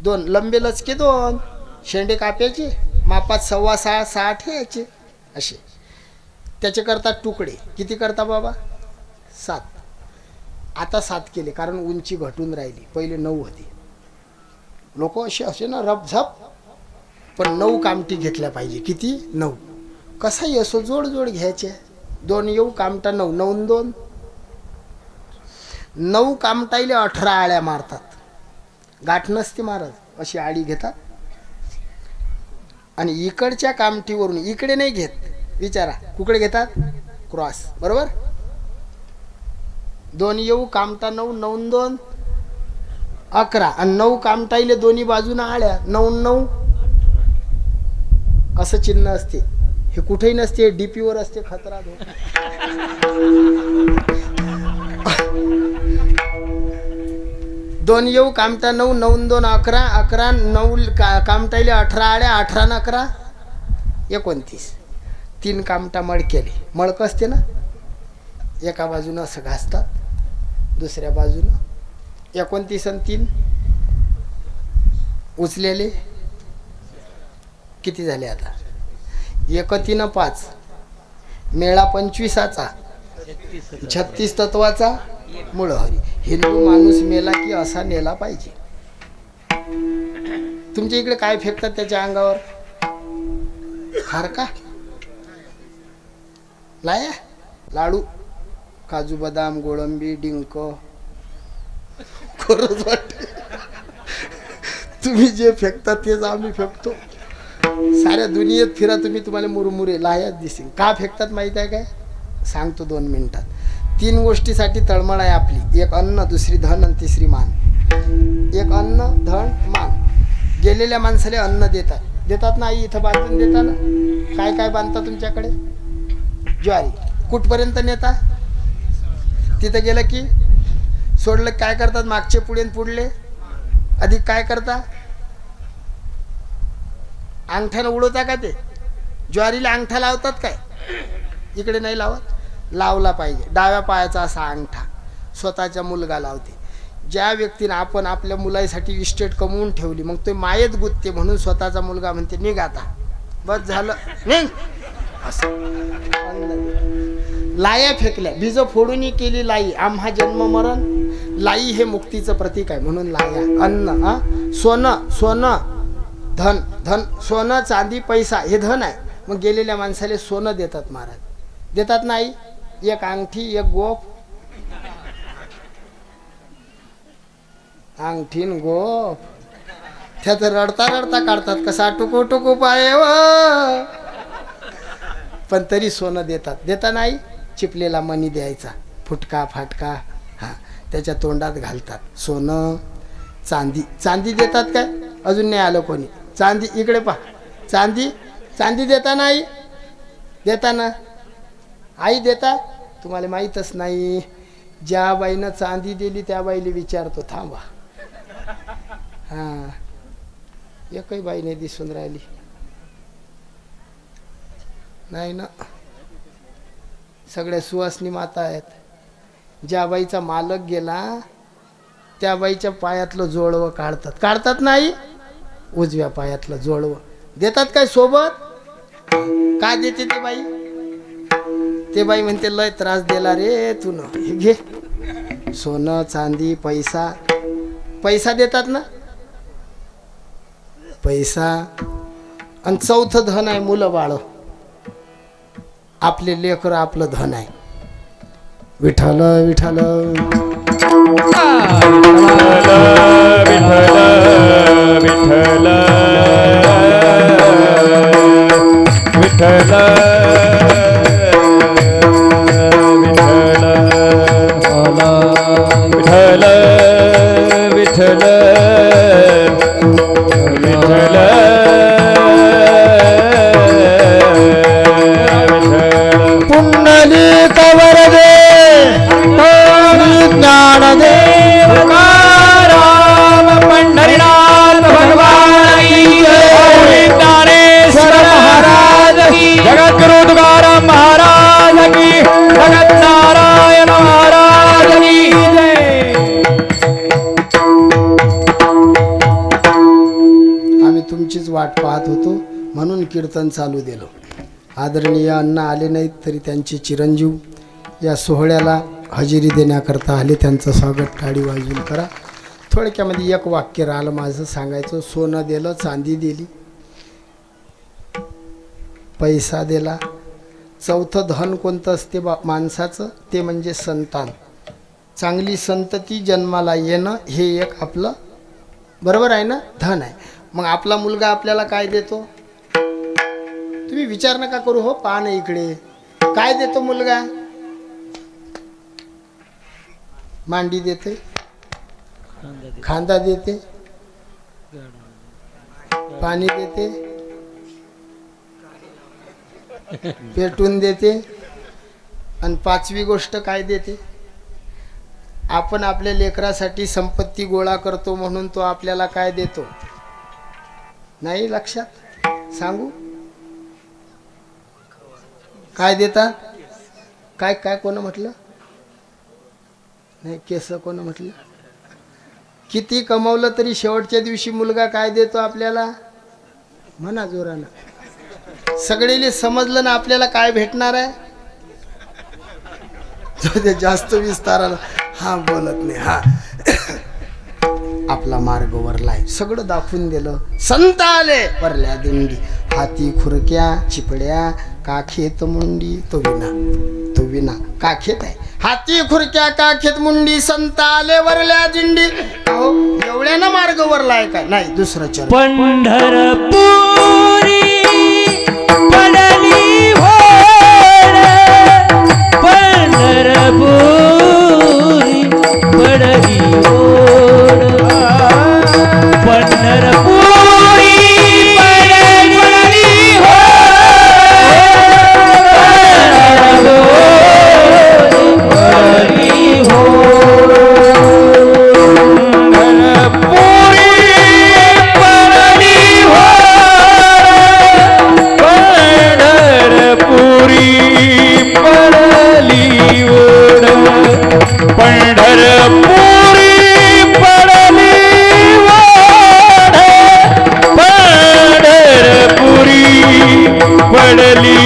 2 लंबे लचके 2 शेंडे कापायचे, मापात 6.25 6 ठेवायचे असे. त्याचे करतात तुकडे. किती करता बाबा? 7. आता 7 केले कारण उंची घटून राहिली. पहिले 9 होते. लोक असे ना रपझप, पण 9 कामटी घेतल्या पाहिजे. किती? 9. कसाही असो जोड जोड घ्यायचे. 2 येऊ कामटा 9 9 2 9 कामटाईले 18 आळ्या मारतात. गाठ नसते मारत, अशी आळी घेतात आणि इकडच्या कामटीवरून इकडे नाही घेत. विचारा कुकडे घेतात? क्रॉस. बरोबर. 2 येऊ कामटा 9 9 2 11 आणि 9 कामटाईले दोन्ही बाजून आळ्या 9 9 असं चिन्ह असते. हे कुठेही नसते, डीपी वर असते. खतरा 2 येऊ कामटा 9 9 2 11 11 9 कामटाईले 18 आळ्या 18 न 11 29. 3 कामटा मळ केले. मळक असते ना, एका बाजूनं असं घासतात, दुसऱ्या बाजूनं 29 आणि 3 उचलेले. किती झाले आता? 1 3 5 मेळा 25चा 36 तत्वाचा मूळ हरी. हिंदू माणूस मेला की असा नेला पाहिजे. तुमच्या इकडे काय फेकतात त्याच्या अंगावर? खारका, लाया, लाडू, काजू बदाम, गोळंबी, डिंक. खरंच वाटते तुम्ही जे फेकता तेच आम्ही फेकतो. साऱ्या दुनियेत फिरा तुम्ही, तुम्हाला मुरमुरे लायाच दिसेल. का फेकतात माहित आहे काय? सांगतो 2 मिनिटात. 3 गोष्टीसाठी तळमळ आहे आपली. 1 अन्न, दुसरी धन आणि तिसरी मान. 1 अन्न, धन, मान. गेलेल्या माणसाला अन्न देतात ना आई? इथं बांधून देता ना. काय काय बांधता तुमच्याकडे? ज्वारी. कुठपर्यंत नेता? तिथं गेलं की सोडलं काय करतात? मागचे पुढे पुढले अधिक काय करता? अंगठ्यानं उडवता का ते? ज्वारीला अंगठा लावतात काय? इकडे नाही लावत. लावला पाहिजे. डाव्या पायाचा असा अंगठा स्वतःचा मुलगा लावते. ज्या व्यक्तीने आपण आपल्या मुलासाठी इस्टेट कमवून ठेवली, मग तो मायेत गुंतते म्हणून स्वतःचा मुलगा म्हणते निघ आता, बस झालं, निघ. लाया फेकल्या, बीज फोडून केली लाई, आम्हा जन्म मरण. लाई हे मुक्तीचं प्रतीक आहे म्हणून लाया. अन्न, सोनं, सोनं धन, धन सोनं चांदी पैसा हे धन आहे. मग गेलेल्या माणसाला सोनं देतात महाराज. देतात नाही? 1 अंगठी, 1 गोप. अंगठीन गोप त्यात रडता रडता काढतात. कसा टुकू टुकू पाय व, पण तरी सोनं देतात. देता नाही? चिपलेला मणी द्यायचा, फुटका फाटका, हा त्याच्या तोंडात घालतात. सोनं चांदी. चांदी देतात काय? अजून नाही आलं कोणी. चांदी इकडे पहा. चांदी, चांदी देता नाही? देता ना आई? देता? तुम्हाला माहीतच नाही. ज्या बाईनं चांदी दिली त्या बाईला विचारतो, थांबा. हां, एकही बाई नाही दिसून राहिली नाही ना. सगळ्या सुवासनी माता आहेत. ज्या बाईचा मालक गेला त्या बाईच्या पायातलं जोडवं काढतात. काढतात नाही? उजव्या पायातलं जोडवं देतात काय सोबत? का देते ते बाई? ते बाई म्हणते लय त्रास दिला रे तू न, हे घे. सोनं चांदी पैसा. पैसा देतात ना? पैसा. आणि 4थं धन आहे मुलं बाळ. आपले लेकर आपलं धन आहे. विठ्ठल विठ्ठल विठ्ठल विठ्ठल विठ्ठल विठ्ठल विठ्ठल पुंडलिक वरदे ज्ञान दे राम पंढरीनाथ भगवान की जय. ज्ञानेश्वर महाराज होतो म्हणून कीर्तन चालू दिलं. आदरणीय अण्णा आले नाहीत तरी त्यांचे चिरंजीव या सोहळ्याला हजेरी देण्याकरता आले. त्यांचं स्वागत टाळी वाजवून करा. थोडक्यामध्ये एक वाक्य राहिलं माझं सांगायचं. सोनं दिलं, चांदी दिली, पैसा दिला. चौथं धन कोणतं असते माणसाचं? ते म्हणजे संतान. चांगली संतती जन्माला येणं हे एक आपलं बरोबर आहे ना धन आहे. मग आपला मुलगा आपल्याला काय देतो? तुम्ही विचार नका करू हो, पहा ना इकडे काय देतो मुलगा. मांडी देते, खांदा देते, पाणी देते, पेटून देते, आणि पाचवी गोष्ट काय देते? आपण आपल्या लेकरासाठी संपत्ती गोळा करतो म्हणून तो आपल्याला काय देतो? नाही लक्षात? सांगू काय देता? काय काय कोण म्हटलं? नाही केस कोण म्हटलं? किती कमवलं तरी शेवटच्या दिवशी मुलगा काय देतो आपल्याला? म्हणा जोरानं. सगळेले समजलं ना आपल्याला काय भेटणार आहे? जास्त विस्तारानं हा बोलत नाही. हा आपला मार्ग वरलाय सगळं दाखवून दिलं. संत आले वरल्या दिंडी, हाती खुरक्या चिपड्या, काखेत मुंडी. तो विना काखेत आहे. हाती खुरक्या काखेत मुंडी, संत आले वरल्या दिंडी. अहो एवढ्यानं मार्ग वरलाय का? नाही. दुसरं चरण. पंढरपुरी पडली होड, पंढरपुरी पडली होड, पंढरपुरी पडली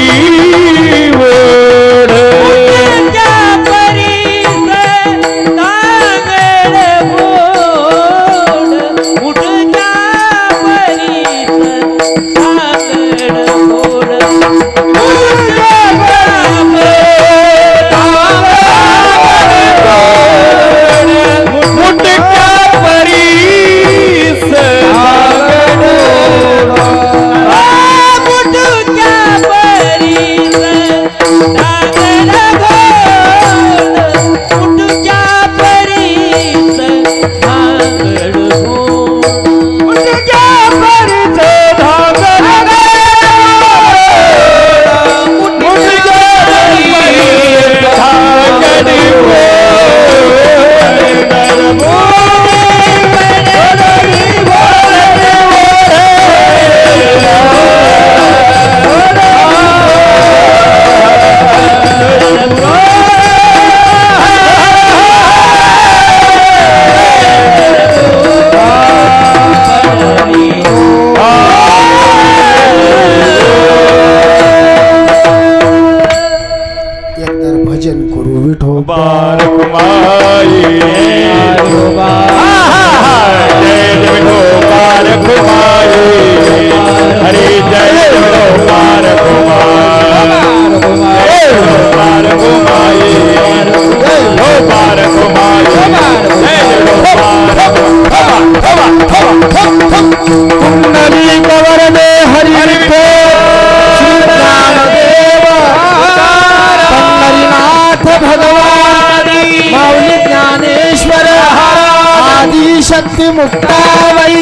शक्ती मुक्ताबाई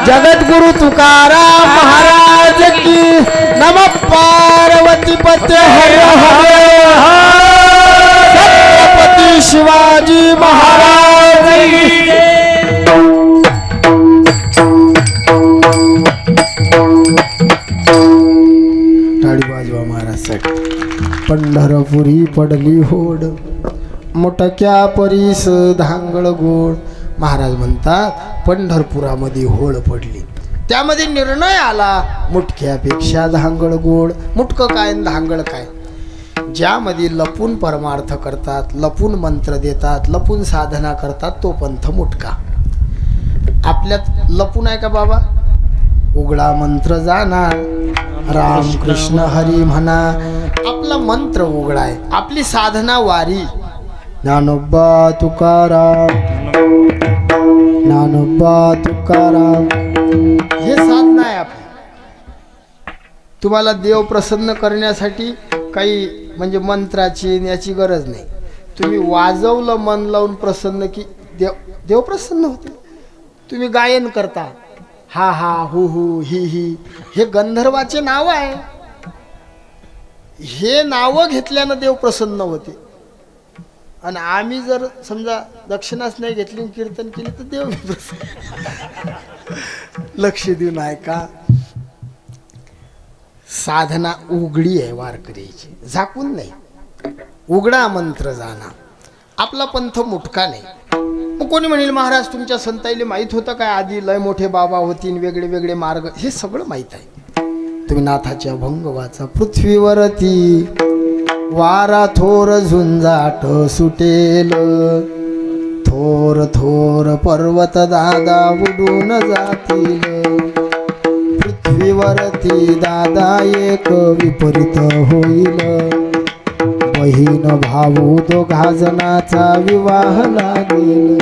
जगद्गुरु तुकाराम महाराज की. नम पार्वती पते हर छत्रपती शिवाजी महाराज की. टाळी वाजवा महाराजसाठी. पंढरपुरी पडली होड, मोठक्या परीस धांगळ गोड. महाराज म्हणतात पंढरपुरामध्ये होळ पडली. त्यामध्ये निर्णय आला, मुटक्यापेक्षा धांगड गोड. मुटकं काय आणि धांगड काय? ज्यामध्ये लपून परमार्थ करतात, लपून मंत्र देतात, लपून साधना करतात, तो पंथ मुटका. आपल्यात लपून आहे का बाबा? उघडा मंत्र जाणार, राम कृष्ण हरी म्हणा. आपला मंत्र उघडा आहे, आपली साधना वारी. ज्ञानोबा तुकाराम, ज्ञानोबा तुकाराम, हे साधना आहे आपली. तुम्हाला देव प्रसन्न करण्यासाठी काही म्हणजे मंत्राची याची गरज नाही. तुम्ही वाजवलं मन लावून प्रसन्न की देव प्रसन्न होते. तुम्ही गायन करता, हा हा हु हु ही ही, हे गंधर्वाचे नाव आहे. हे नाव घेतल्यानं देव प्रसन्न होते. आणि आम्ही जर समजा दक्षिणाच नाही घेतली, कीर्तन केली, तर देव प्रसन्न. लक्ष देऊन ऐका. साधना उघडी आहे वारकरीची, झाकून नाही. उघडा मंत्र जाणा. आपला पंथ मुटका नाही. मग कोणी म्हणेल महाराज तुमच्या संताईले माहीत होतं काय आधी लय मोठे बाबा होतीन, वेगळे वेगळे मार्ग? हे सगळं माहीत आहे. तुम्ही नाथाच्या भंग वाचा. पृथ्वीवरती वारा थोर झुंजाट सुटेल, थोर थोर पर्वत दादा उडून जातील. पृथ्वीवरती दादा एक विपरीत होईल, बहीण भाऊ दोघा जणाचा विवाह लागेल.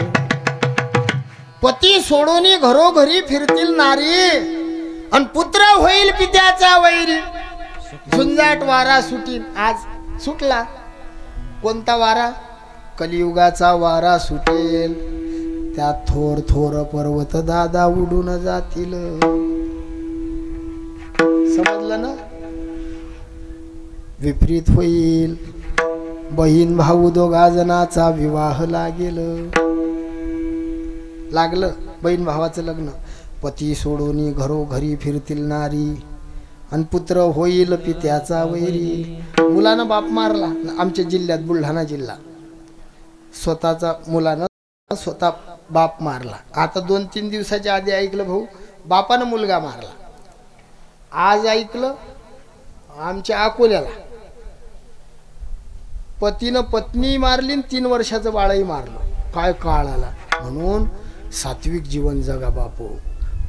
पती सोडून घरोघरी फिरतील नारी, आणि पुत्र होईल पित्याचा वैरी. झुंजाट वारा सुटील. आज सुटला. कोणता वारा? कलियुगाचा वारा सुटेल. त्यात थोर थोर पर्वत दादा उडून जातील. समजलं ना? विपरीत होईल, बहीण भाऊ दोघा जणाचा विवाह लागेल. लागलं बहीण भावाचं लग्न. पती सोडून घरोघरी फिरतील नारी, आणि पुत्र होईल पित्याचा वैरी. मुलानं बाप मारला. आमच्या जिल्ह्यात बुलढाणा जिल्हा, स्वतःचा मुलानं स्वतः बाप मारला. आता 2-3 दिवसाच्या आधी ऐकलं भाऊ, बापानं मुलगा मारला. आज ऐकलं आमच्या अकोल्याला पतीनं पत्नी मारली, 3 वर्षाचं बाळही मारलं. काय काळ आला. म्हणून सात्विक जीवन जगा बापू.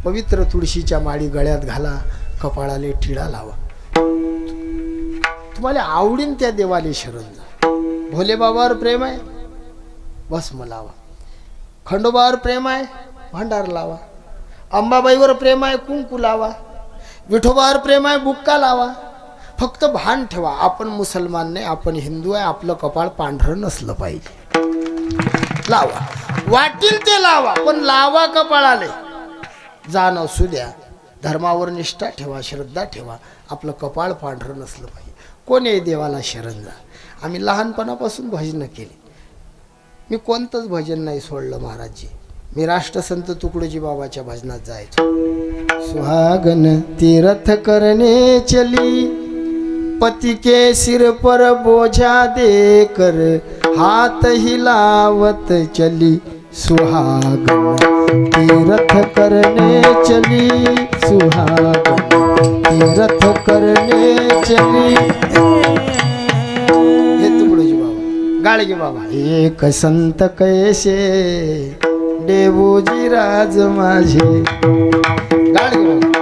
पवित्र तुळशीच्या माळी गळ्यात घाला, कपाळाले टिळा लावा. तुम्हाला आवडीन त्या देवाले शरण जा. भोले बाबावर प्रेम आहे, भस्म लावा. खंडोबावर प्रेम आहे, भांडार लावा. अंबाबाईवर प्रेम आहे, कुंकू लावा. विठोबावर प्रेम आहे, बुक्का लावा. फक्त भान ठेवा, आपण मुसलमान नाही, आपण हिंदू आहे. आपलं कपाळ पांढरं नसलं पाहिजे. लावा, वाटील ते लावा, पण लावा कपाळाले. जाण असू द्या. धर्मावर निष्ठा ठेवा, श्रद्धा ठेवा. आपलं कपाळ पांढरं नसलं पाहिजे. कोणी देवाला शरण जा. आम्ही लहानपणापासून भजनं केली. मी कोणतंच भजन नाही सोडलं महाराजजी. मी राष्ट्रसंत तुकडोजी बाबाच्या भजनात जायचो. सुहागन तीर्थ करने चली, पति के सिर पर बोझा दे कर, हाथ हिलावत चली. सुहागन तीर्थ करने चली, सुहागन तीर्थ करने चली. हे तुकडोजी बाबा, गाडगे बाबा. एक संत कैसे देवोजी राज माझे. गाडगे बाबा.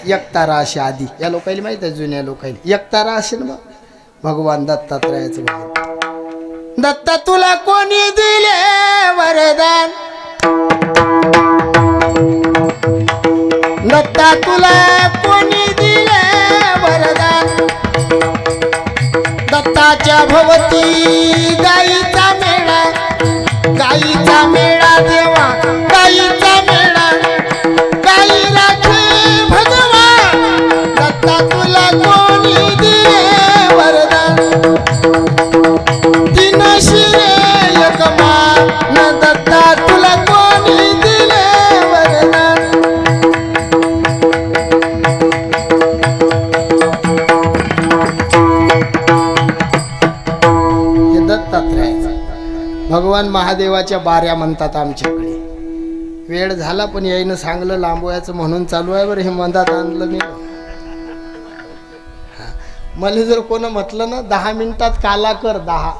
एकतारा अशी आधी या लोकांना माहित आहे, जुन्या लोकांना एकतारा असेल मग. भगवान दत्तात्रयाचं भजन. दत्ता तुला कोणी दिले वरदान, दत्ता तुला कोणी दिले वरदान. दत्ताच्या भवती गाईचा मेळा, गाईचा मेळा देवा, गाईचा मेळा. गाई राखी भगवान, दत्ता तुला कोणी दिले वरदान. तीन शिरे एक मान, दत्ता तुला कोणी दिले वरदान. हे दत्तात्रयाचं. भगवान महादेवाच्या बाऱ्या म्हणतात आमच्याकडे. वेळ झाला पण याईनं सांगलं लांबवायचं म्हणून चालू आहे बरं. हे मधात आणलं मी. मला जर कोण म्हटलं ना 10 मिनिटात काला कर 10,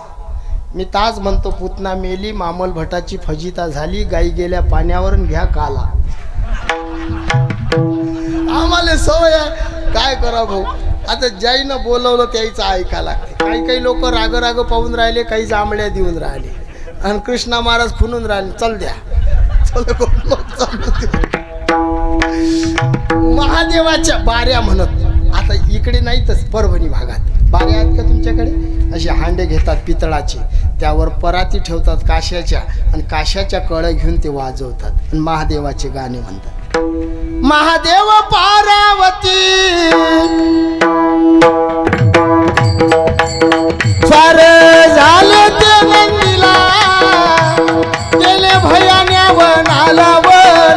मी ताज म्हणतो. पुतना मेली, मामल भटाची फजिता झाली, गाई गेल्या पाण्यावर घ्या काला. आम्हाला सवय आहे, काय करा भाऊ. आता ज्याईनं बोलवलं त्याचं ऐका लागते. काही काही लोक राग राग पाहून राहिले, काही जांभळ्या देऊन राहिले आणि कृष्णा महाराज खुनून राहिले. चल द्या, महादेवाच्या बाऱ्या म्हणत. आता इकडे नाहीतच, परभणी भागात बाऱ्या आहेत का तुमच्याकडे? असे हांडे घेतात पितळाचे, त्यावर पराती ठेवतात काश्याच्या, आणि काश्याच्या कळ्या घेऊन ते वाजवतात आणि महादेवाचे गाणे म्हणतात. महादेव पार्वती फार झाले ते नंदीला, गेले भयान्या वनाला व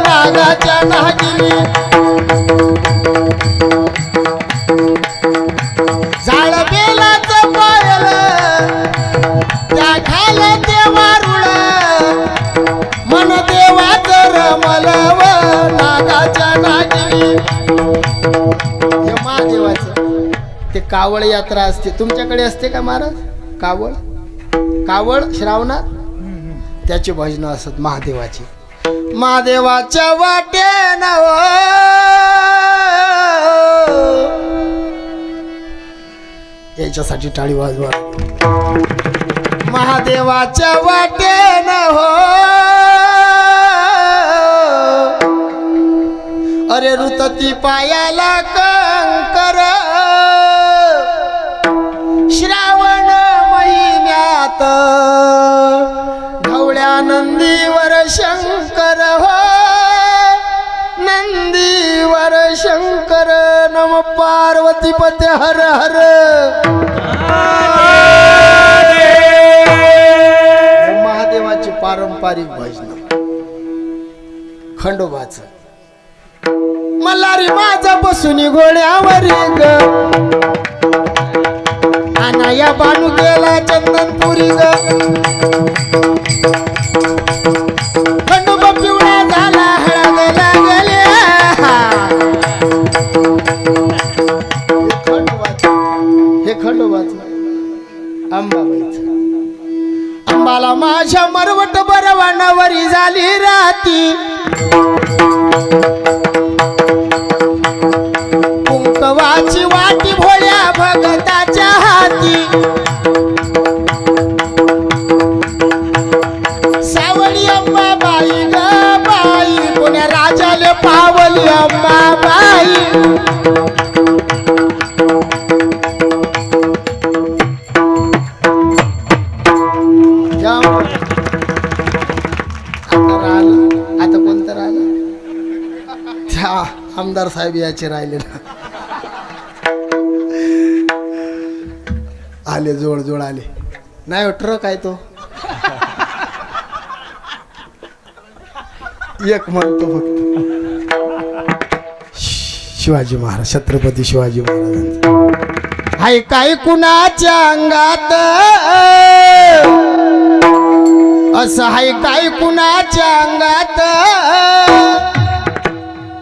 नागाच्या नागिनी. झाड बेलाचं पायल त्या खाले ते वारुळ, मन देवाचं रमल व नागाच्या नागिनी. हे महादेवाचं ते कावळ यात्रा असते. तुमच्याकडे असते का महाराज कावळ? कावळ श्रावणात त्याची भजनं असत महादेवाची. महादेवाच्या वाटेन याच्यासाठी टाळी वाजवा. महादेवाच्या वाटेन हो, अरे ऋतती पायाला कंकर, श्रावण महिन्यात ढवळ्या नंदीवर शंकर हो, नंदीवर शंकर. नम पार्वती पते हर हर. महादेवाची पारंपरिक भजन खंडोबाचं. मल्हारी माझा बसून घोड्यावरी ग, अनाया बाणू गेला चंदनपुरी ग. खंडोबा पिवळा झाला हळद लागल्या. हे खंडोबाचं अंबाबाईचं. अंबाला माझ्या मरवट बरवानावरी झाली राती, कुंकवाची वाटी भोळ्या भगताच्या हाती. सावळी अंबाबाई ग बाई, कोण्या राजाले पावली अंबाबाई. आता कोणतं राहिलं? त्या आमदार साहेब याचे राहिले ना. आले जोड जोड आले. नाही ट्रक आहे तो एक म्हणतो फक्त. शिवाजी महाराज, छत्रपती शिवाजी महाराजांचं. हाय काय कुणाच्या अंगात असं, हाय काय कुणाच्या अंगात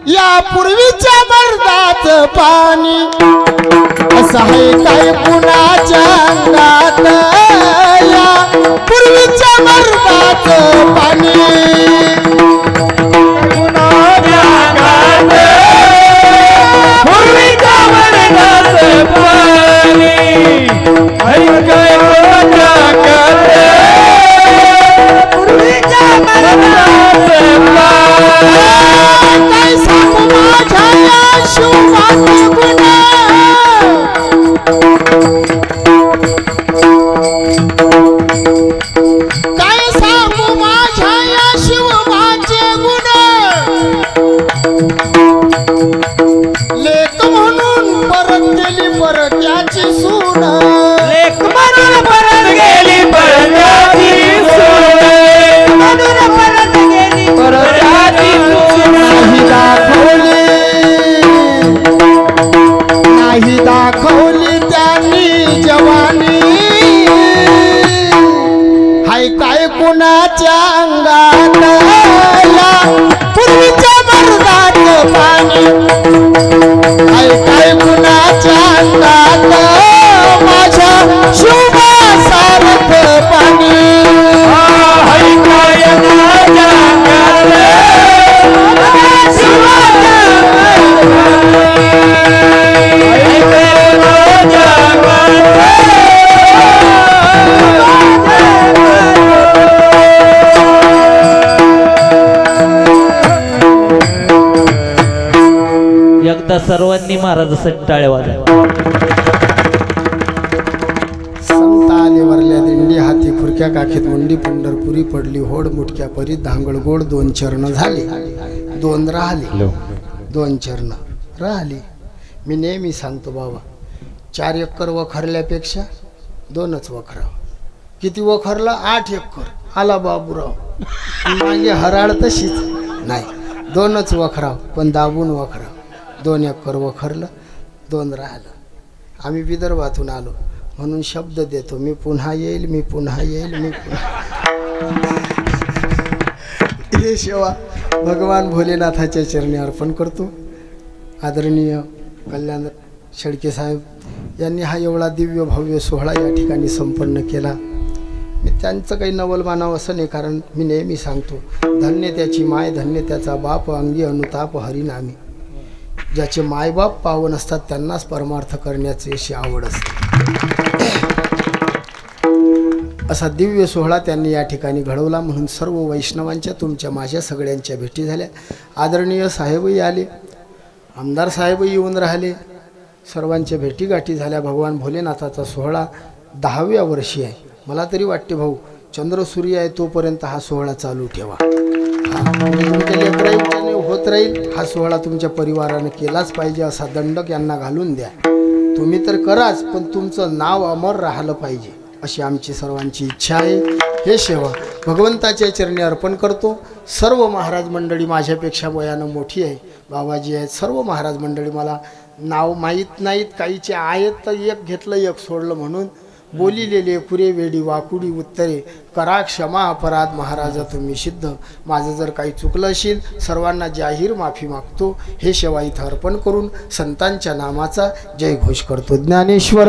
या पूर्वीच्या मर्दाचं पाणी. असं हाय काय कुणाच्या अंगात या पूर्वीच्या मर्दाचं पाणी. पूर्वीच्या मर्दाचं पाणी, हाय काय पूर्वीच्या मर्दाचं पाणी. काय सांगू माझ्या या शिवाचे गुण, काय सांगू माझ्या या कुणाच्या अंगात पूर्वीच्या मर्दाचं पाणी काय कुणाच्या अंगात माझ्या शुभासारखं पाणी एकदा सर्वांनी महाराजांसाठी टाळ्या वाजवा. संत आले वरल्या दिंडी हाती खुरक्या काखेत मुंडी पंढरपुरी पडली होड मुटक्या परी धांगड गोड 2 चरण झाले 2 राहिले 2 चरण राहिले. मी नेहमी सांगतो बाबा 4 एकर वखरल्यापेक्षा 2च वखराव. किती वखरला 8 एकर आला बाबूराव मागे हराळ तशीच नाही 2च वखराव पण दाबून वखराव. 2 एकर वखरलं 2 राहिलं. आम्ही विदर्भातून आलो म्हणून शब्द देतो मी पुन्हा येईल मी पुन्हा येईल मी पुन्हा. हे सेवा भगवान भोलेनाथाच्या चरणी अर्पण करतो. आदरणीय कल्याण शेळके साहेब यांनी हा एवढा दिव्य भव्य सोहळा या ठिकाणी संपन्न केला. मी त्यांचं काही नवल मानावं असं नाही, कारण मी नेहमी सांगतो धन्य त्याची माय धन्य त्याचा बाप अंगी अनुताप हरिनामी. ज्याचे मायबाप पावन असतात त्यांनाच परमार्थ करण्याची अशी आवड असते. असा दिव्य सोहळा त्यांनी या ठिकाणी घडवला म्हणून सर्व वैष्णवांच्या तुमच्या माझ्या सगळ्यांच्या भेटी झाल्या. आदरणीय साहेबही आले, आमदार साहेबही येऊन राहिले, सर्वांच्या भेटीगाठी झाल्या. भगवान भोलेनाथाचा सोहळा 10व्या वर्षी आहे. मला तरी वाटते भाऊ चंद्र सूर्य आहे तोपर्यंत हा सोहळा चालू ठेवा. तुमच्या लेकराईने होत राहील हा सोहळा तुमच्या परिवाराने केलाच पाहिजे असा दंडक यांना घालून द्या. तुम्ही तर कराच पण तुमचं नाव अमर राहिलं पाहिजे अशी आमची सर्वांची इच्छा आहे. हे सेवा भगवंताच्या चरणी अर्पण करतो. सर्व महाराज मंडळी माझ्यापेक्षा वयानं मोठी आहे, बाबाजी आहेत. सर्व महाराज मंडळी मला नाव माहीत नाहीत, काहीचे आहेत तर एक घेतलं एक सोडलं म्हणून बोलिलेले पुरे वेडी वाकुडी उत्तरे करा क्षमा अपराध महाराज तुम्ही सिद्ध. माझं जर काही चुकलं असेल सर्वांना जाहीर माफी मागतो. हे सेवा इथं अर्पण करून संतांच्या नामाचा जयघोष करतो. ज्ञानेश्वर